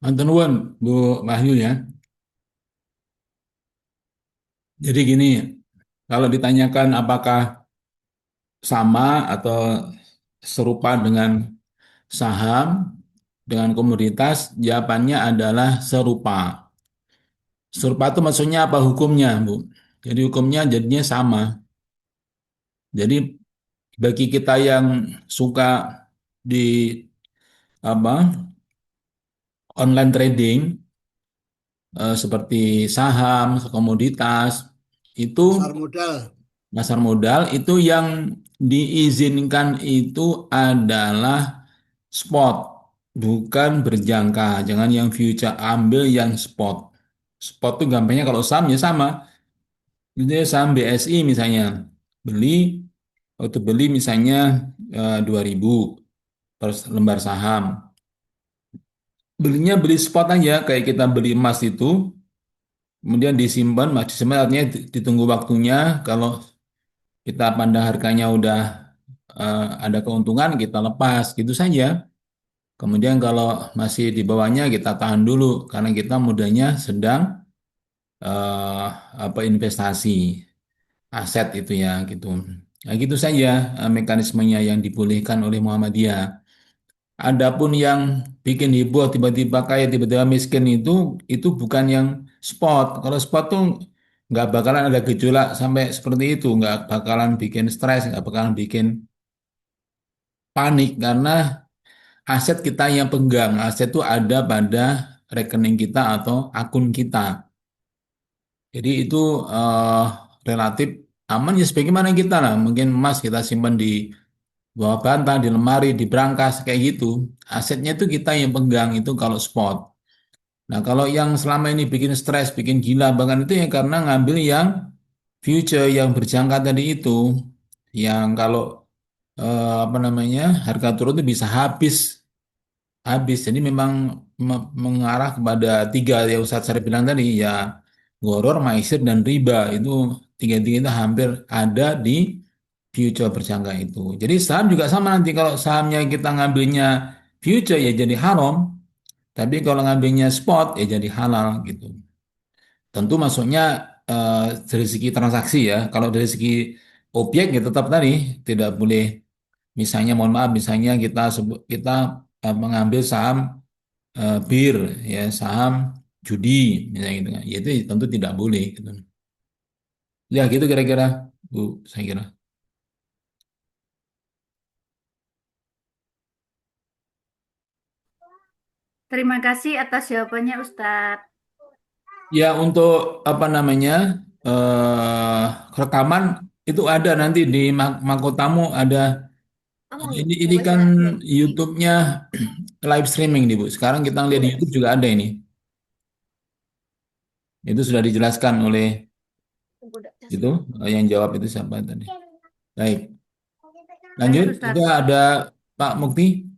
Manten nuwun Bu Wahyu ya. Jadi gini, kalau ditanyakan apakah sama atau serupa dengan saham, dengan komoditas, jawabannya adalah serupa. Serupa itu maksudnya apa hukumnya, Bu? Jadi hukumnya jadinya sama. Jadi bagi kita yang suka di apa online trading seperti saham, komoditas itu Pasar modal. pasar modal itu yang diizinkan itu adalah spot. bukan berjangka. Jangan yang future, ambil yang spot. Spot tuh gampangnya kalau saham ya sama. Jadi saham BSI misalnya, beli, waktu beli misalnya 2.000 per lembar saham. Belinya beli spot aja, kayak kita beli emas itu, kemudian disimpan, disimpan artinya ditunggu waktunya. Kalau kita pandang harganya udah ada keuntungan, kita lepas, gitu saja. Kemudian kalau masih di bawahnya kita tahan dulu karena kita modalnya sedang eh, apa investasi aset itu ya gitu. Nah, gitu saja mekanismenya yang dibolehkan oleh Muhammadiyah. Adapun yang bikin heboh tiba-tiba kaya tiba-tiba miskin itu bukan yang spot. Kalau spot tuh nggak bakalan ada gejolak sampai seperti itu, nggak bakalan bikin stres, nggak bakalan bikin panik karena aset kita yang pegang. Aset itu ada pada rekening kita atau akun kita. Jadi itu eh, relatif aman ya sebagaimana kita lah. Mungkin emas kita simpan di bawah bantal, di lemari, di brankas kayak gitu. Asetnya itu kita yang pegang itu kalau spot. Nah kalau yang selama ini bikin stres, bikin gila, bahkan itu ya karena ngambil yang future yang berjangka tadi itu. Yang kalau apa namanya harga turun itu bisa habis. Jadi memang mengarah kepada tiga yang Ustadz Sarip bilang tadi ya goror, maisir dan riba itu tiga-tiga itu hampir ada di future berjangka itu. Jadi saham juga sama nanti kalau sahamnya kita ngambilnya future ya jadi haram, tapi kalau ngambilnya spot ya jadi halal gitu. Tentu masuknya eh, dari segi transaksi ya. Kalau dari segi objek ya tetap tadi tidak boleh. Misalnya mohon maaf, misalnya kita mengambil saham bir ya saham judi misalnya gitu kan. Ya itu tentu tidak boleh gitu. Ya gitu kira-kira Bu saya kira. Terima kasih atas jawabannya, Ustadz. Ya untuk apa namanya eh rekaman itu ada nanti di Makotamu ada ini kan YouTube-nya live streaming nih Bu. Sekarang kita lihat di YouTube juga ada ini. Itu sudah dijelaskan oleh itu yang jawab itu siapa tadi. Baik, Baik, lanjut. Itu Ustadz. ada Pak Mukti.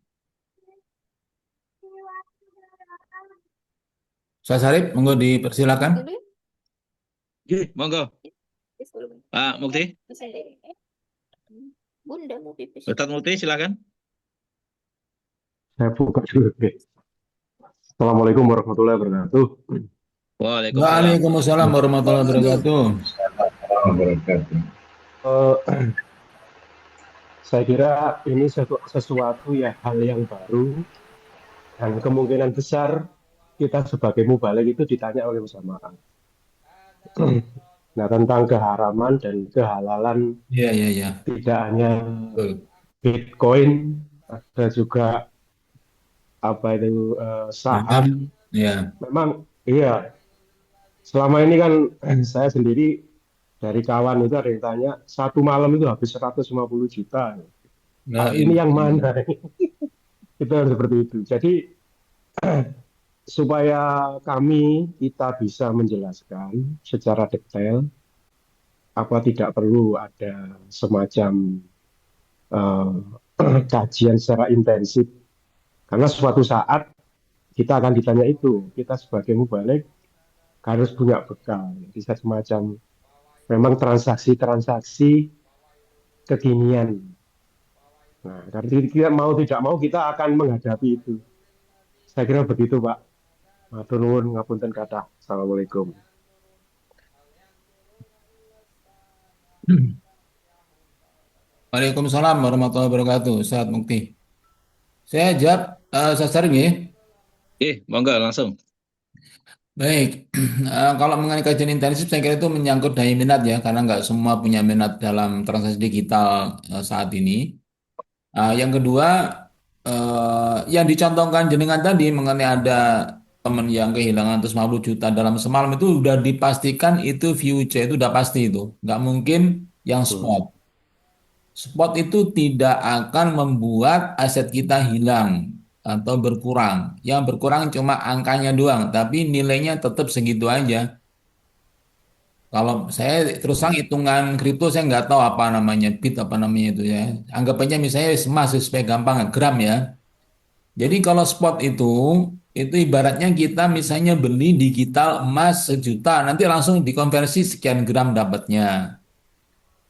Ustaz Sarip, monggo dipersilakan. Oke, monggo. Pak Mukti, Ustadz Mukti silakan. Saya buka dulu. Oke. Assalamualaikum warahmatullahi wabarakatuh. Waalaikumsalam. Waalaikumsalam warahmatullahi wabarakatuh. Eh, saya kira ini sesuatu ya hal yang baru dan kemungkinan besar kita sebagai mubalik itu ditanya oleh jamaah. Nah, tentang keharaman dan kehalalan Iya, iya, iya. tidak hanya Betul. Bitcoin, ada juga apa itu Saham, saham. ya. Memang iya, selama ini kan saya sendiri dari kawan itu ada yang tanya, satu malam itu habis 150 juta. Nah, Ini yang mana? Itu harus seperti itu. Jadi supaya kita bisa menjelaskan secara detail, apa tidak perlu ada semacam eh, kajian secara intensif. Karena suatu saat kita akan ditanya itu, kita sebagai mubalik harus punya bekal. Jadi semacam memang transaksi-transaksi kekinian. Nah, karena kita mau tidak mau kita akan menghadapi itu. Saya kira begitu, Pak. Matur nuwun ngapunten kathah. Assalamualaikum. Waalaikumsalam warahmatullahi wabarakatuh. Ustaz Mukti. Saya jawab Ustaz Sarip ya. Monggo langsung. Baik, kalau mengenai kajian intensif saya kira itu menyangkut daya minat ya, karena nggak semua punya minat dalam transaksi digital saat ini. Yang kedua, yang dicontohkan jenengan tadi mengenai ada teman yang kehilangan 150 juta dalam semalam itu udah dipastikan itu future, itu udah pasti itu. Nggak mungkin yang spot. Spot itu tidak akan membuat aset kita hilang. atau berkurang. Yang berkurang cuma angkanya doang, tapi nilainya tetap segitu aja. Kalau saya terus terang hitungan kripto saya nggak tahu apa namanya bit apa namanya itu ya. Anggap aja misalnya emas supaya gampang gram ya. Jadi kalau spot itu ibaratnya kita misalnya beli digital emas 1 juta, nanti langsung dikonversi sekian gram dapatnya.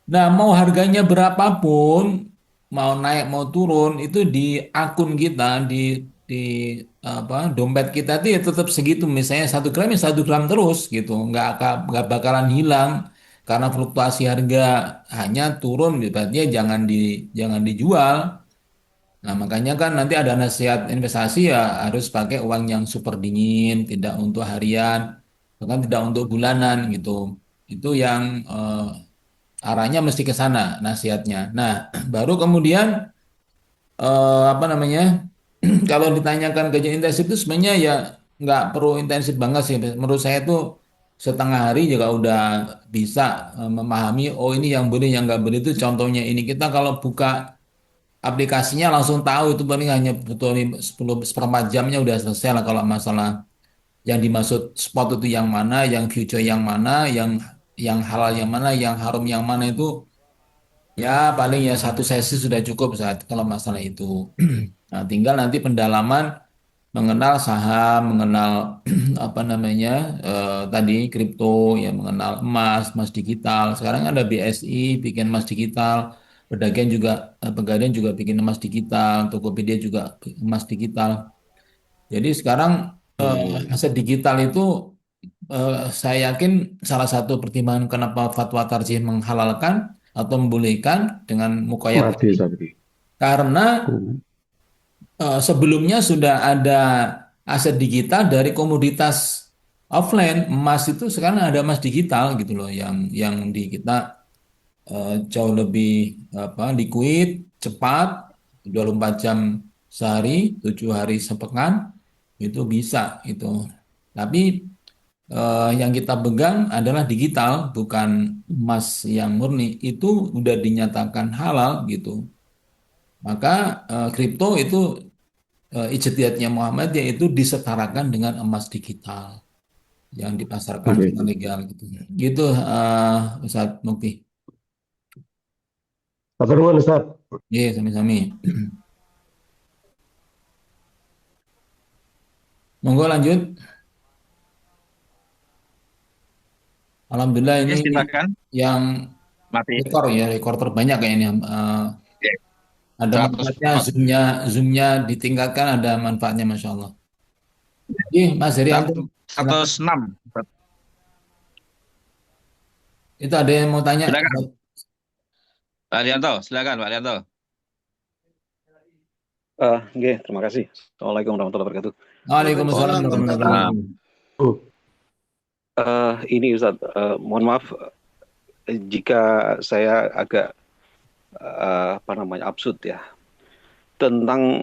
Nah, mau harganya berapapun, mau naik mau turun, itu di akun kita, di apa dompet kita itu ya tetap segitu. Misalnya 1 gram ya 1 gram terus gitu, nggak bakalan hilang karena fluktuasi harga hanya turun, berarti ya jangan dijual. Nah, makanya kan nanti ada nasihat investasi ya harus pakai uang yang super dingin, tidak untuk harian, bahkan tidak untuk bulanan gitu. Itu yang arahnya mesti ke sana nasihatnya. Nah, baru kemudian apa namanya? Kalau ditanyakan kerja intensif itu sebenarnya ya nggak perlu intensif banget sih. Menurut saya itu setengah hari juga udah bisa memahami oh ini yang boleh yang nggak boleh itu contohnya ini kita kalau buka aplikasinya langsung tahu itu paling hanya butuh 10 seperempat jamnya udah selesai lah kalau masalah yang dimaksud spot itu yang mana, yang future yang mana, yang halal yang mana, yang haram yang mana itu ya paling ya 1 sesi sudah cukup saat kalau masalah itu. Nah, tinggal nanti pendalaman mengenal saham, mengenal apa namanya tadi kripto, ya mengenal emas, emas digital. Sekarang ada BSI bikin emas digital, Pegadaian juga bikin emas digital, Tokopedia juga emas digital. Jadi sekarang aset digital itu saya yakin salah satu pertimbangan kenapa fatwa tarjih menghalalkan atau membolehkan dengan mukoyat Mati tadi tadi. karena Hmm. sebelumnya sudah ada aset digital dari komoditas offline emas itu sekarang ada emas digital gitu loh yang di kita jauh lebih apa liquid cepat 24 jam sehari 7 hari sepekan itu bisa itu tapi yang kita pegang adalah digital bukan emas yang murni itu udah dinyatakan halal gitu maka kripto itu ijtihadnya Muhammadiyah itu disetarakan dengan emas digital yang dipasarkan Oke. secara legal gitu. Gitu Ustaz Mukti. Matur nuwun, Ustaz. Iya, sami-sami. Monggo lanjut. Alhamdulillah Ya, ini silakan. yang Mati. rekor terbanyak kayaknya. Ya, Ada 100. manfaatnya, zoomnya ditingkatkan, ada manfaatnya, Masya Allah. Iya, Mas Herianto, silakan. 106. Itu ada yang mau tanya? Silakan, Pak Arianto. Silakan, Pak Arianto. Nggih, terima kasih. Assalamualaikum warahmatullahi wabarakatuh. Waalaikumsalam Waalaikumsalam warahmatullahi warahmatullahi Nah, wabarakatuh. Ini Ustaz, mohon maaf jika saya agak apa namanya absurd ya tentang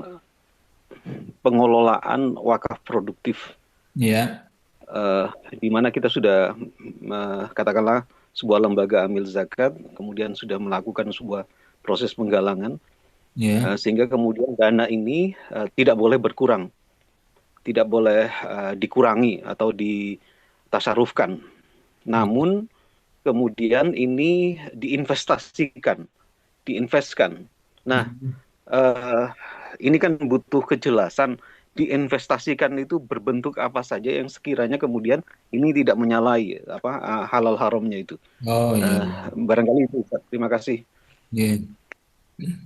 pengelolaan wakaf produktif, Iya, di mana kita sudah katakanlah sebuah lembaga amil zakat, kemudian sudah melakukan sebuah proses penggalangan, iya. sehingga kemudian dana ini tidak boleh berkurang, tidak boleh dikurangi atau ditasarufkan. Namun kemudian ini diinvestkan. Nah, ini kan butuh kejelasan. Diinvestasikan itu berbentuk apa saja yang sekiranya kemudian ini tidak menyalahi halal haramnya itu. Oh iya, Barangkali itu, Ustaz. Terima kasih. iya.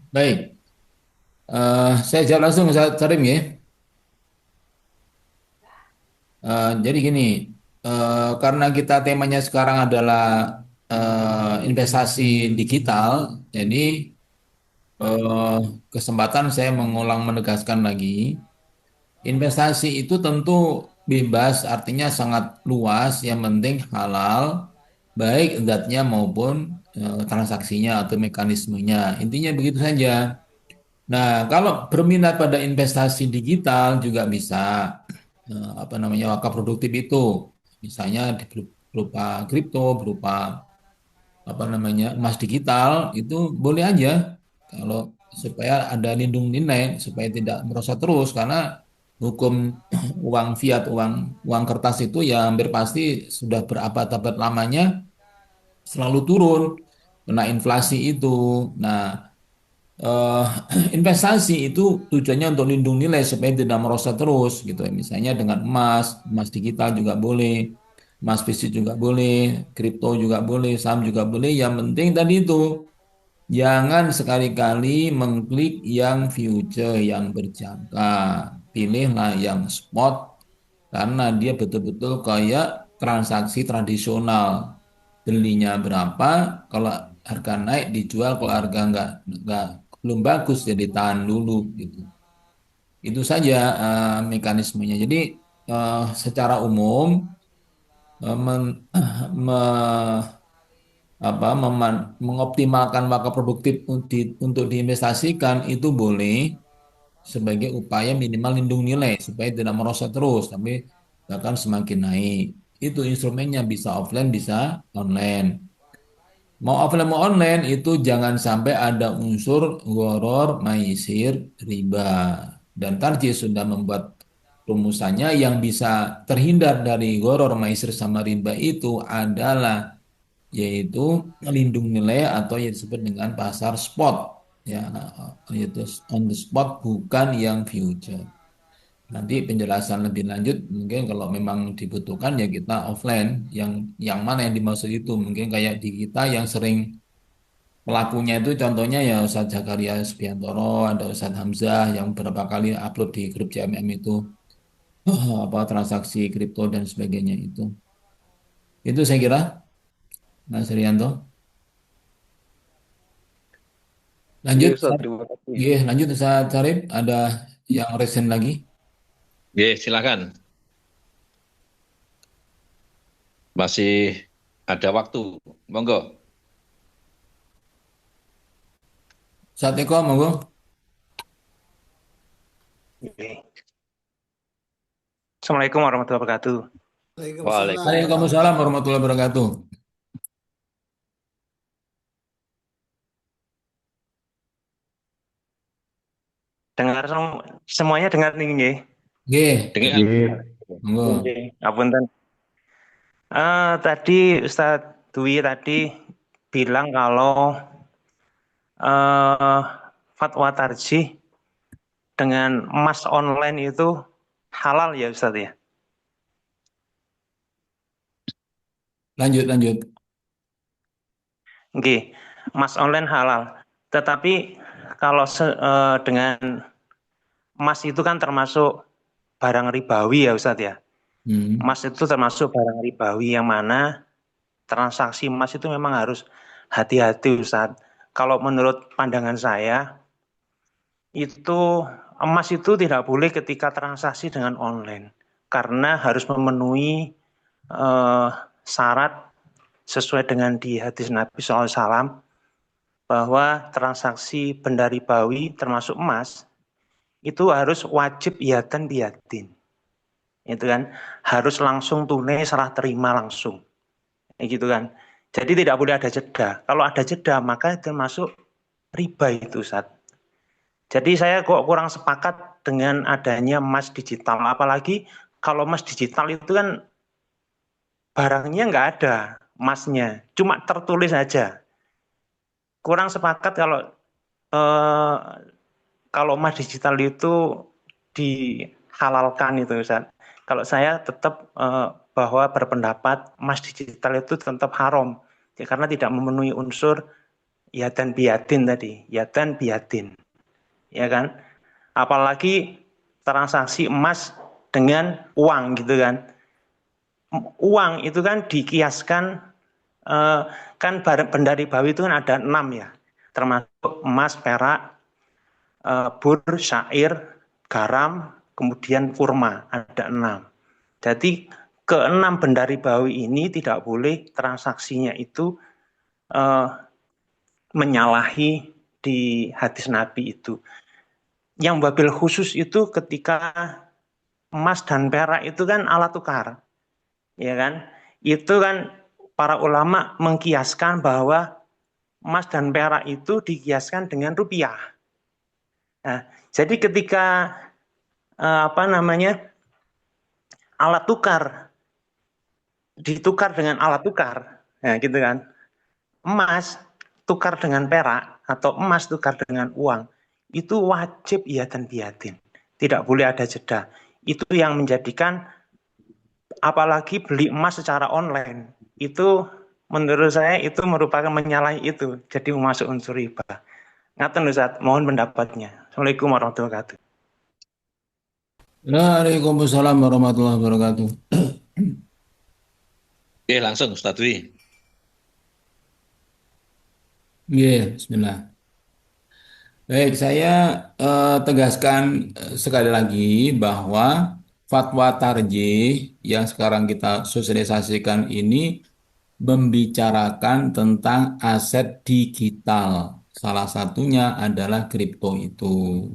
Baik. Saya jawab langsung Ustaz Sarim ya. Jadi gini, karena kita temanya sekarang adalah investasi digital, jadi eh, kesempatan saya mengulang menegaskan lagi, investasi itu tentu bebas, artinya sangat luas, yang penting halal, baik zatnya maupun transaksinya atau mekanismenya. Intinya begitu saja. Nah, kalau berminat pada investasi digital juga bisa apa namanya wakaf produktif itu, misalnya berupa kripto, berupa apa namanya emas digital itu boleh aja. Kalau supaya ada lindung nilai supaya tidak merosot terus karena hukum uang fiat uang kertas itu ya hampir pasti sudah berabad-abad lamanya selalu turun kena inflasi itu. Nah, eh, investasi itu tujuannya untuk lindung nilai supaya tidak merosot terus gitu. Misalnya dengan emas digital juga boleh, emas fisik juga boleh, kripto juga boleh, saham juga boleh. Yang penting tadi itu jangan sekali-kali mengklik yang future yang berjangka. Pilihlah yang spot karena dia betul-betul kayak transaksi tradisional. Belinya berapa, kalau harga naik dijual, kalau harga nggak belum bagus ya ditahan dulu gitu. Itu saja mekanismenya. Jadi secara umum eh, men- mengoptimalkan waktu produktif untuk diinvestasikan itu boleh sebagai upaya minimal lindung nilai supaya tidak merosot terus, tapi bahkan semakin naik. Itu instrumennya bisa offline, bisa online. Mau offline mau online itu jangan sampai ada unsur gharar, maisir, riba. Dan Tarjih sudah membuat rumusannya yang bisa terhindar dari gharar, maisir sama riba itu adalah yaitu lindung nilai atau yang disebut dengan pasar spot ya, yaitu on the spot bukan yang future. Nanti penjelasan lebih lanjut mungkin kalau memang dibutuhkan ya kita offline yang mana yang dimaksud itu mungkin kayak di kita yang sering pelakunya itu contohnya ya Ustadz Zakaria Subiantoro, ada Ustadz Hamzah yang beberapa kali upload di grup JMM itu apa transaksi kripto dan sebagainya itu saya kira Mas Rianto. Iya Lanjut, Ustaz, terima kasih. iya, lanjut Ustaz Sarip. Ada yang resen lagi? Oke, silakan. Masih ada waktu. Monggo. Ustaz Eko, monggo. Oke. Assalamualaikum warahmatullahi wabarakatuh. Waalaikumsalam Waalaikumsalam warahmatullahi warahmatullahi wabarakatuh. Dengar semuanya dengar nih nggih. Oke, Dengar. Iya. monggo. Oke, ngapunten. Tadi Ustadz Dwi tadi bilang kalau fatwa tarjih dengan emas online itu halal ya Ustadz ya. Lanjut, lanjut. Oke, emas online halal. Tetapi kalau dengan emas itu kan termasuk barang ribawi ya Ustadz ya. Hmm. Emas itu termasuk barang ribawi yang mana transaksi emas itu memang harus hati-hati Ustadz. Kalau menurut pandangan saya, itu emas itu tidak boleh ketika transaksi dengan online. Karena harus memenuhi syarat sesuai dengan di hadis Nabi SAW, bahwa transaksi benda ribawi termasuk emas, itu harus wajib iatan biadin. Itu kan, harus langsung tunai serah terima langsung. Gitu kan. Jadi tidak boleh ada jeda. Kalau ada jeda maka termasuk riba itu Ustaz. Jadi saya kok kurang sepakat dengan adanya emas digital. Apalagi kalau emas digital itu kan barangnya nggak ada emasnya, cuma tertulis aja. Kurang sepakat eh, kalau emas digital itu dihalalkan itu Ustaz. Kalau saya tetap bahwa berpendapat emas digital itu tetap haram. Ya, karena tidak memenuhi unsur yatan biadin tadi, yatan biadin. Ya kan? Apalagi transaksi emas dengan uang gitu kan. Uang itu kan dikiaskan kan benda ribawi itu kan ada 6 ya. Termasuk emas, perak, bur, syair, garam, kemudian kurma, ada 6. Jadi keenam benda ribawi ini tidak boleh transaksinya itu menyalahi di hadis Nabi itu. Yang wabil khusus itu ketika emas dan perak itu kan alat tukar, ya kan? Itu kan para ulama mengkiaskan bahwa emas dan perak itu dikiaskan dengan rupiah. Nah, jadi ketika apa namanya alat tukar ditukar dengan alat tukar, ya gitu kan, emas tukar dengan perak atau emas tukar dengan uang, itu wajib iya dan biadin, tidak boleh ada jeda. Itu yang menjadikan apalagi beli emas secara online itu menurut saya itu merupakan menyalahi itu, jadi masuk unsur riba. Ngaten Ustaz, mohon pendapatnya. Assalamualaikum warahmatullahi wabarakatuh. Waalaikumsalam warahmatullahi wabarakatuh. Oke, langsung Ustadz Dwi. Bismillah. Baik, saya tegaskan sekali lagi bahwa fatwa tarjih yang sekarang kita sosialisasikan ini membicarakan tentang aset digital. Salah satunya adalah kripto itu.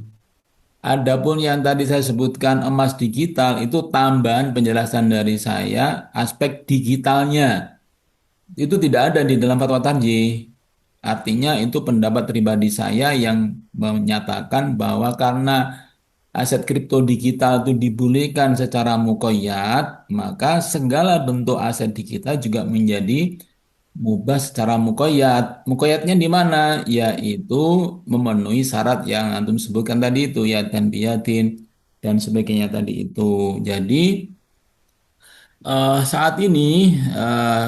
Adapun yang tadi saya sebutkan emas digital itu tambahan penjelasan dari saya aspek digitalnya. Itu tidak ada di dalam fatwa tarjih. Artinya itu pendapat pribadi saya yang menyatakan bahwa karena aset kripto digital itu dibolehkan secara muqayyad, maka segala bentuk aset digital juga menjadi mubah secara muqayyad. Muqayyadnya di mana? Yaitu memenuhi syarat yang antum sebutkan tadi itu, ya dan biatin dan sebagainya tadi itu. Jadi saat ini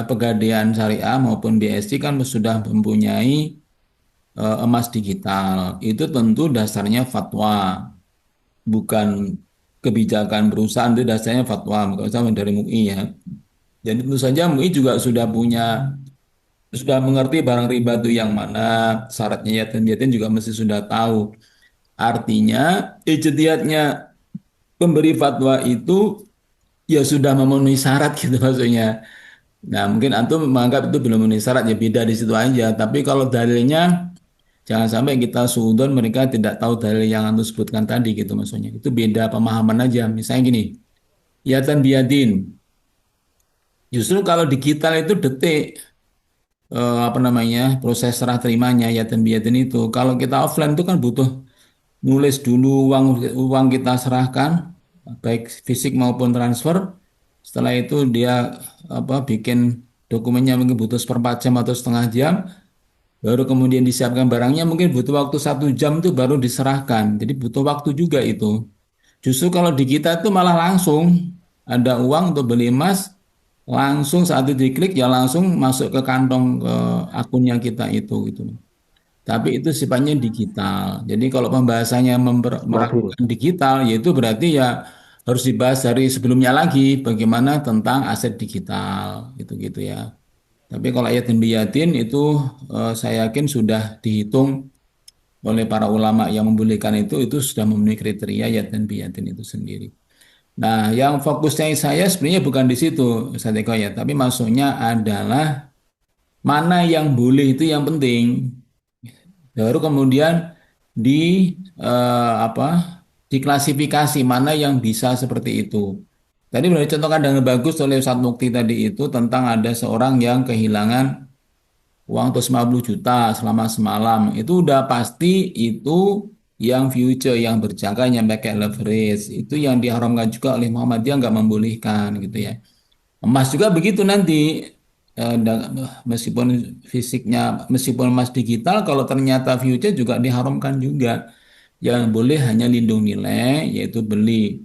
Pegadaian Syariah maupun BSI kan sudah mempunyai emas digital. Itu tentu dasarnya fatwa, bukan kebijakan perusahaan, itu dasarnya fatwa, bukan sama dari MUI ya. Jadi tentu saja MUI juga sudah mengerti barang riba itu yang mana, syaratnya yatin juga mesti sudah tahu. Artinya ijtihadnya pemberi fatwa itu ya sudah memenuhi syarat gitu maksudnya. Nah, mungkin antum menganggap itu belum memenuhi syarat, ya beda di situ aja. Tapi kalau dalilnya, jangan sampai kita suudon mereka tidak tahu dalil yang antum sebutkan tadi gitu maksudnya. Itu beda pemahaman aja. Misalnya gini, yatan biadin. Justru kalau digital itu detik, apa namanya, proses serah terimanya yatan biadin itu. Kalau kita offline itu kan butuh nulis dulu uang uang kita serahkan, baik fisik maupun transfer. Setelah itu dia apa bikin dokumennya mungkin butuh seperempat jam atau setengah jam, baru kemudian disiapkan barangnya mungkin butuh waktu 1 jam itu baru diserahkan. Jadi butuh waktu juga itu. Justru kalau di kita itu malah langsung ada uang untuk beli emas, langsung saat itu diklik ya langsung masuk ke kantong ke akunnya kita itu gitu. Tapi itu sifatnya digital. Jadi kalau pembahasannya Semakin meragukan digital, yaitu berarti ya harus dibahas dari sebelumnya lagi bagaimana tentang aset digital gitu-gitu ya. Tapi kalau yatin biyatin itu saya yakin sudah dihitung oleh para ulama yang membolehkan itu sudah memenuhi kriteria yatin biyatin itu sendiri. Nah, yang fokusnya saya sebenarnya bukan di situ, Ustaz Eko ya, tapi maksudnya adalah mana yang boleh itu yang penting. Baru kemudian di apa diklasifikasi mana yang bisa seperti itu. Tadi sudah dicontohkan dengan bagus oleh Ustadz Mukti tadi itu tentang ada seorang yang kehilangan uang 250 juta selama semalam. Itu udah pasti itu yang future, yang berjangka, yang pakai leverage. Itu yang diharamkan juga oleh Muhammadiyah nggak membolehkan gitu ya. Emas juga begitu nanti. Meskipun fisiknya, meskipun emas digital, kalau ternyata future juga diharamkan juga. Yang boleh hanya lindung nilai, yaitu beli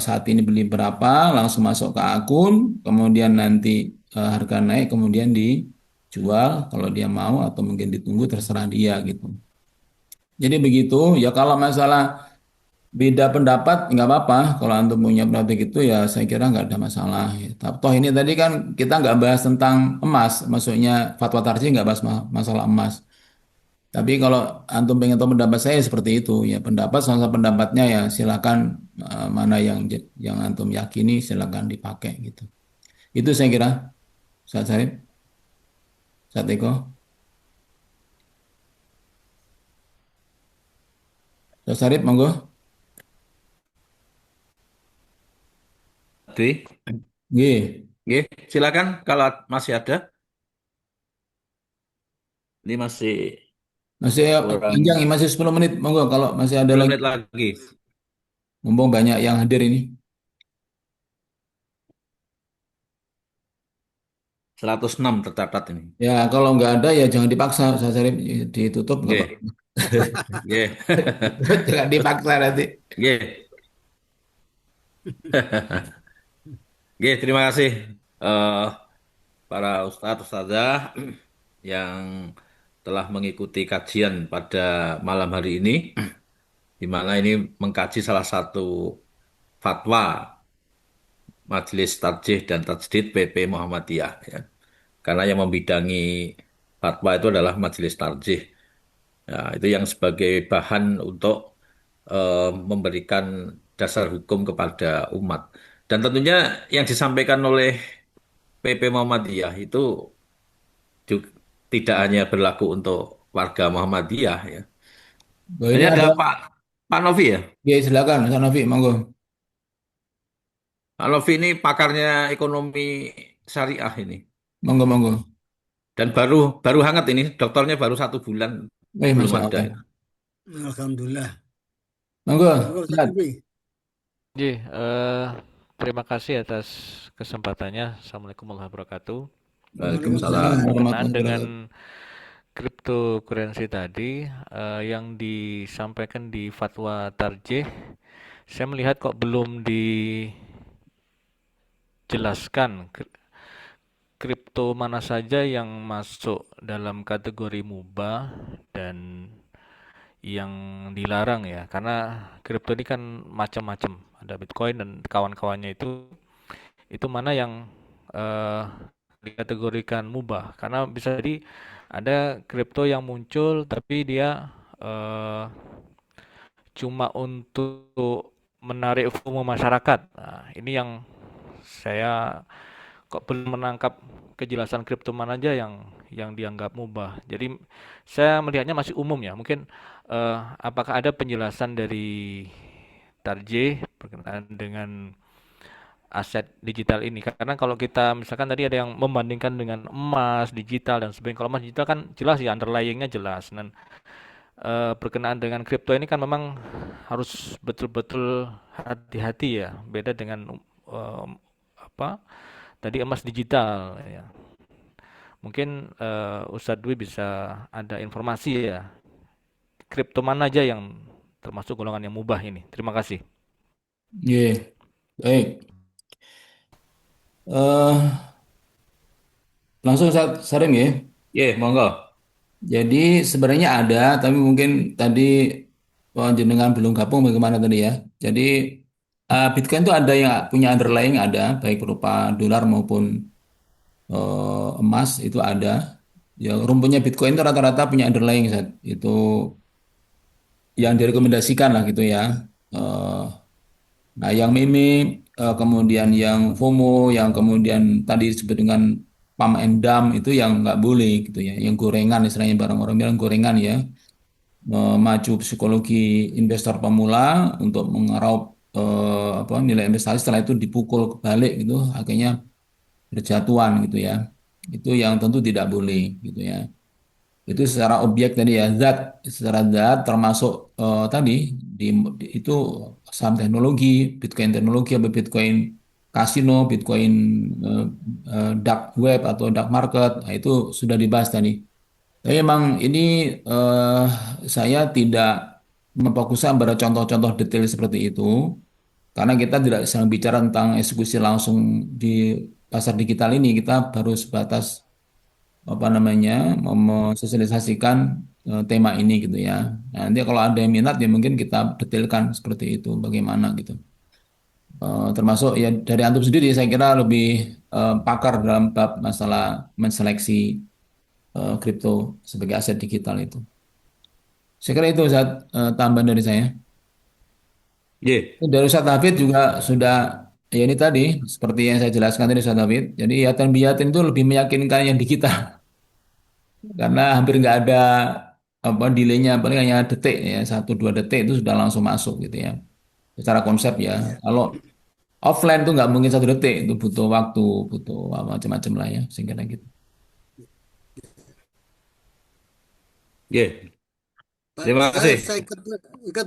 saat ini beli berapa, langsung masuk ke akun, kemudian nanti harga naik, kemudian dijual kalau dia mau, atau mungkin ditunggu terserah dia gitu. Jadi begitu, ya kalau masalah beda pendapat nggak apa-apa kalau antum punya pendapat gitu ya saya kira nggak ada masalah ya. Toh ini tadi kan kita nggak bahas tentang emas, maksudnya fatwa tarjih nggak bahas masalah emas. Tapi kalau antum pengen tahu pendapat saya seperti itu ya, pendapat sama pendapatnya ya silakan, mana yang antum yakini silakan dipakai gitu. Itu saya kira. Saat Sarip, saat Eko, saat Sarip monggo. Dwi, Nggih. nggih, silakan kalau masih ada. Ini masih Masih kurang panjang, masih 10 menit. Monggo kalau masih ada 10 lagi. menit lagi. Mumpung banyak yang hadir ini. 106 tercatat ini. Ya, kalau nggak ada ya jangan dipaksa. Saya cari ditutup nggak Oke, apa-apa. oke, Jangan dipaksa nanti. oke, oke. Terima kasih eh, para ustadz ustazah yang telah mengikuti kajian pada malam hari ini, di mana ini mengkaji salah satu fatwa Majelis Tarjih dan Tajdid PP Muhammadiyah, ya. Karena yang membidangi fatwa itu adalah Majelis Tarjih. Ya, itu yang sebagai bahan untuk memberikan dasar hukum kepada umat. Dan tentunya yang disampaikan oleh PP Muhammadiyah itu juga tidak hanya berlaku untuk warga Muhammadiyah, ya. Bahwa Ini ini ada ada, Pak Novi, ya. ya silakan, Mas Novi, monggo. Pak Novi ini pakarnya ekonomi syariah ini. Monggo, monggo. Dan baru baru hangat ini, dokternya baru 1 bulan, belum Masya ada. Allah. Alhamdulillah. Monggo, Monggo, Ustaz Ustaz. Novi. Ji, terima kasih atas kesempatannya. Assalamualaikum warahmatullahi wabarakatuh. Waalaikumsalam. Waalaikumsalam. Berkenaan Warahmatullahi dengan wabarakatuh. cryptocurrency tadi, yang disampaikan di fatwa Tarjih, saya melihat kok belum dijelaskan kripto mana saja yang masuk dalam kategori mubah dan yang dilarang ya, karena kripto ini kan macam-macam, ada Bitcoin dan kawan-kawannya itu mana yang eh, dikategorikan mubah, karena bisa jadi ada kripto yang muncul tapi dia eh, cuma untuk menarik FOMO masyarakat. Nah, ini yang saya kok belum menangkap kejelasan kripto mana aja yang dianggap mubah. Jadi saya melihatnya masih umum ya. Mungkin apakah ada penjelasan dari Tarjih berkenaan dengan aset digital ini? Karena kalau kita misalkan tadi ada yang membandingkan dengan emas digital dan sebagainya. Kalau emas digital kan jelas ya, underlyingnya jelas. Dan berkenaan dengan kripto ini kan memang harus betul-betul hati-hati ya. Beda dengan apa tadi emas digital ya. Mungkin Ustadz Dwi bisa ada informasi ya, kripto mana aja yang termasuk golongan yang mubah ini. Terima kasih. Iya, baik. Eh, Langsung saya sharing ya. Ye, monggo. Jadi sebenarnya ada, tapi mungkin tadi jenengan belum gabung bagaimana tadi ya. Jadi Bitcoin itu ada yang punya underlying ada, baik berupa dolar maupun emas itu ada. Ya rumputnya Bitcoin itu rata-rata punya underlying Zat. Itu yang direkomendasikan lah gitu ya. Eh, Nah, yang meme, kemudian yang FOMO, yang kemudian tadi disebut dengan pump and dump itu yang nggak boleh gitu ya. Yang gorengan, istilahnya barang orang bilang gorengan ya. Memacu psikologi investor pemula untuk mengeraup apa, nilai investasi, setelah itu dipukul kebalik gitu, akhirnya berjatuhan gitu ya. Itu yang tentu tidak boleh gitu ya. Itu secara objek tadi ya, zat, secara zat termasuk tadi itu saham teknologi, Bitcoin teknologi atau Bitcoin kasino, Bitcoin eh, dark web atau dark market, nah, itu sudah dibahas tadi. Tapi memang ini eh, saya tidak memfokuskan pada contoh-contoh detail seperti itu, karena kita tidak sedang bicara tentang eksekusi langsung di pasar digital ini, kita baru sebatas apa namanya mensosialisasikan tema ini gitu ya. Nah, nanti kalau ada yang minat ya mungkin kita detailkan seperti itu bagaimana gitu. Termasuk ya dari antum sendiri saya kira lebih pakar dalam bab masalah menseleksi kripto sebagai aset digital itu. Saya kira itu saat tambahan dari saya. Ye, Dari Ustadz Hafid juga sudah ya ini tadi seperti yang saya jelaskan tadi Ustadz Hafid. Jadi yatin biyatin itu lebih meyakinkan yang digital karena hampir nggak ada apa delaynya, paling hanya detik ya, 1-2 detik itu sudah langsung masuk gitu ya secara konsep ya. Kalau offline tuh nggak mungkin 1 detik, itu butuh waktu, butuh macam-macam lah ya, sehingga gitu. ye. Pak, Terima kasih. saya ikut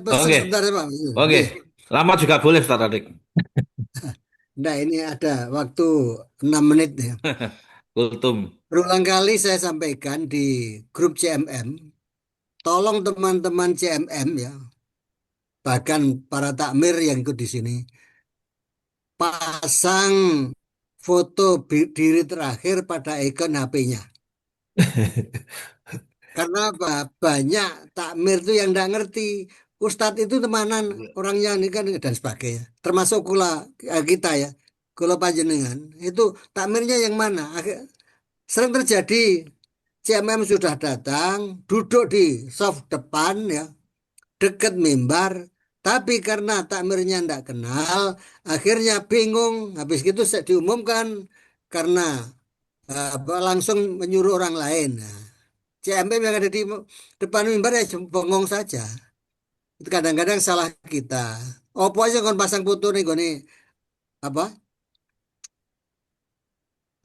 pesan Oke, sebentar ya Pak. oke. Nggih. Lama juga boleh, Ustaz Adik. Nah, ini ada waktu 6 menit ya. Kultum. Berulang kali saya sampaikan di grup CMM, tolong teman-teman CMM ya, bahkan para takmir yang ikut di sini, pasang foto diri terakhir pada ikon HP-nya. Karena apa? Banyak takmir itu yang tidak ngerti. Ustadz itu temanan orangnya ini kan dan sebagainya. Termasuk kita ya, kula panjenengan. Itu takmirnya yang mana? Sering terjadi CMM sudah datang, duduk di soft depan ya, dekat mimbar. Tapi karena takmirnya tidak kenal, akhirnya bingung. Habis itu saya diumumkan karena langsung menyuruh orang lain. Nah, CMM yang ada di depan mimbar ya bengong saja. Itu kadang-kadang salah kita. Opo aja kon pasang foto nih gue nih apa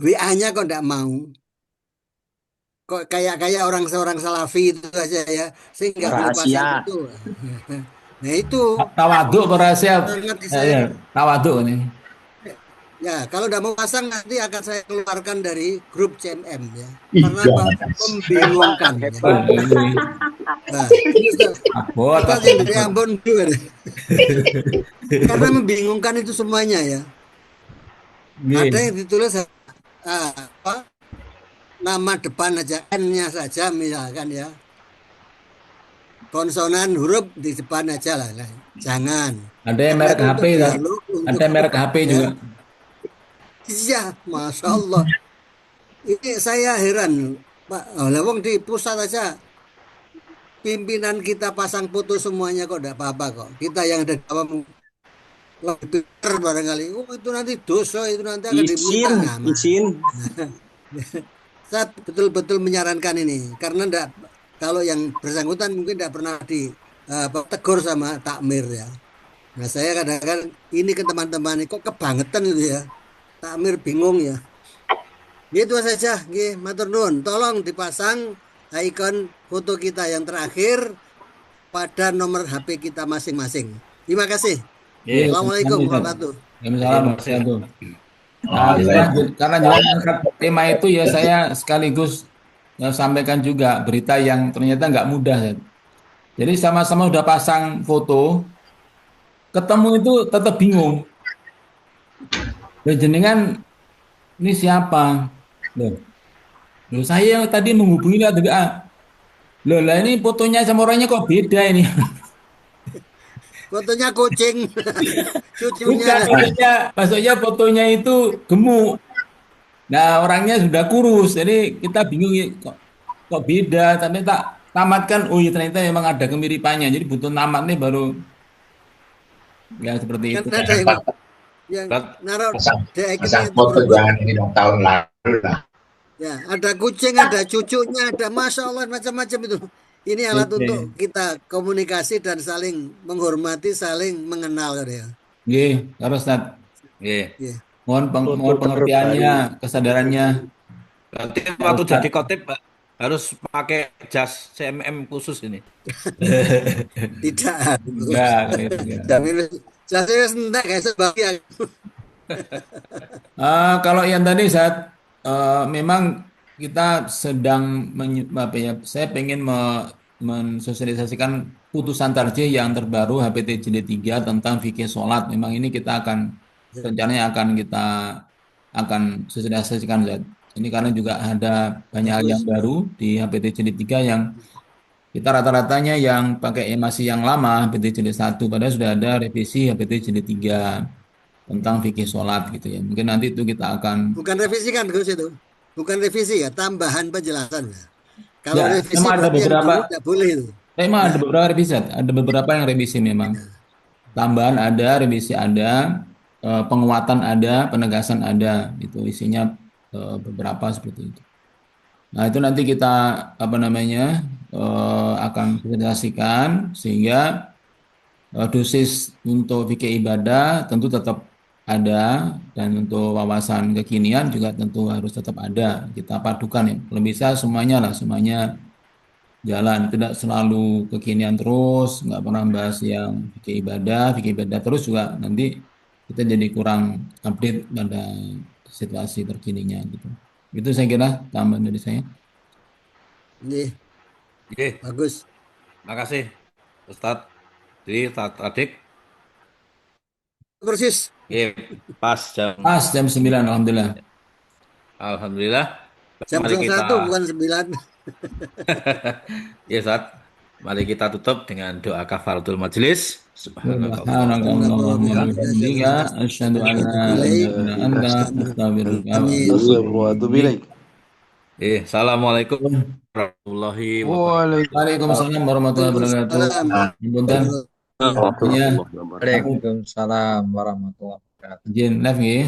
WA-nya kok ndak mau. Kok kayak kayak orang seorang salafi itu aja ya. Saya nggak boleh pasang Rahasia. foto. Nah itu Tawaduk berhasil. sangat Ya, saya. tawaduk ini. Ya, kalau nggak mau pasang nanti akan saya keluarkan dari grup CMM ya. Ih, Karena apa? jangan. Membingungkan. Ya. Hebat. Ini Nah, ini abot, Ustaz yang dari Ambon juga deh. Karena membingungkan itu semuanya ya. Ada Nggih. yang ditulis apa nama depan aja N-nya saja misalkan ya. Konsonan huruf di depan aja lah. Jangan. Ada yang Karena merek itu HP, untuk Ustaz. dialog, Ada untuk yang merek HP ya. juga. Iya, Masya Allah. Ini saya heran, Pak. Oh, lawang di pusat aja pimpinan kita pasang foto semuanya kok enggak apa-apa kok. Kita yang ada di bawah lebih pintar barangkali. Oh, itu nanti dosa, itu nanti akan diminta. Izin, Nah, izin. saya betul-betul menyarankan ini karena enggak, kalau yang bersangkutan mungkin tidak pernah ditegur sama takmir ya. Nah, saya kadang-kadang ini ke teman-teman ini kok kebangetan itu ya. Takmir bingung ya. Gitu saja, nggih, matur nuwun. Tolong dipasang ikon foto kita yang terakhir pada nomor HP kita masing-masing. Terima kasih. Iya, Assalamualaikum Ustaz. warahmatullahi wabarakatuh. Waalaikumsalam Terima kasih. warahmatullahi wabarakatuh. Nah, Waalaikumsalam. karena jalan angkat tema itu ya saya sekaligus sampaikan juga berita yang ternyata nggak mudah. Ya. Jadi sama-sama udah pasang foto, ketemu itu tetap bingung. Loh, jenengan ini siapa? Loh, loh saya yang tadi menghubungi lewat WA. Loh, lah ini fotonya sama orangnya kok beda ini. Fotonya kucing, cucunya. Bukan, maksudnya fotonya itu gemuk. Nah, orangnya sudah kurus. Jadi kita bingung ya, kok beda. Tapi tak tamatkan, oh iya ternyata memang ada kemiripannya. Jadi butuh tamat nih baru ya seperti Kan itu. ada yang Ustaz, naruh Pasang, ikonnya pasang itu foto berubah. jangan ini dong tahun lalu lah. Ya, ada kucing, ada cucunya, ada Masya Allah macam-macam itu. Ini alat untuk Oke. kita komunikasi dan saling menghormati, saling mengenal kan ya. Nggih, harus Ustaz. Nggih. Ya. Mohon Foto mohon pengertiannya, terbaru. kesadarannya. Berarti Pak waktu Ustaz. jadi khotib Pak, harus pakai jas CMM khusus ini. Tidak. Enggak, enggak. Saya sentak kayak sebagian. Kalau yang tadi saat memang kita sedang apa ya, saya pengen mensosialisasikan putusan tarjih yang terbaru HPT Jilid 3 tentang fikih sholat. Memang ini kita akan rencananya kita akan sosialisasikan Zat. Ini karena juga ada banyak hal yang Bagus. baru di HPT Jilid 3 yang kita rata-ratanya yang pakai masih yang lama HPT Jilid 1 padahal sudah ada revisi HPT Jilid 3 tentang fikih sholat gitu ya. Mungkin nanti itu kita akan Bukan revisi kan Gus itu. Bukan revisi ya, tambahan penjelasan. Kalau ya, revisi memang ada berarti yang beberapa dulu tidak boleh itu. memang ada Nah, beberapa revisi, ada beberapa yang revisi memang. Tambahan ada, revisi ada, penguatan ada, penegasan ada. Itu isinya beberapa seperti itu. Nah, itu nanti kita apa namanya akan presentasikan sehingga dosis untuk fikih ibadah tentu tetap ada dan untuk wawasan kekinian juga tentu harus tetap ada. Kita padukan ya. Kalau bisa semuanya lah, semuanya jalan, tidak selalu kekinian terus, nggak pernah bahas yang fikih ibadah terus juga nanti kita jadi kurang update pada situasi terkininya gitu. Itu saya kira tambahan dari saya. Nih, Oke, bagus. makasih Ustadz. Jadi Ustadz Adik, Persis. oke, pas jam Pas jam 9, alhamdulillah. Alhamdulillah. Jam Mari kita 1 bukan 9. ya Ustadz, mari kita tutup dengan doa kafaratul majelis. Subhanakallahumma wa bihamdika asyhadu an la ilaha illa anta astaghfiruka wa Amin. atubu ilaik. Assalamualaikum warahmatullahi wabarakatuh. Waalaikumsalam warahmatullahi wabarakatuh. Waalaikumsalam Punten. warahmatullahi Ya, Warahmatullahi wabarakatuh. Waalaikumsalam warahmatullahi wabarakatuh. izin live nggih.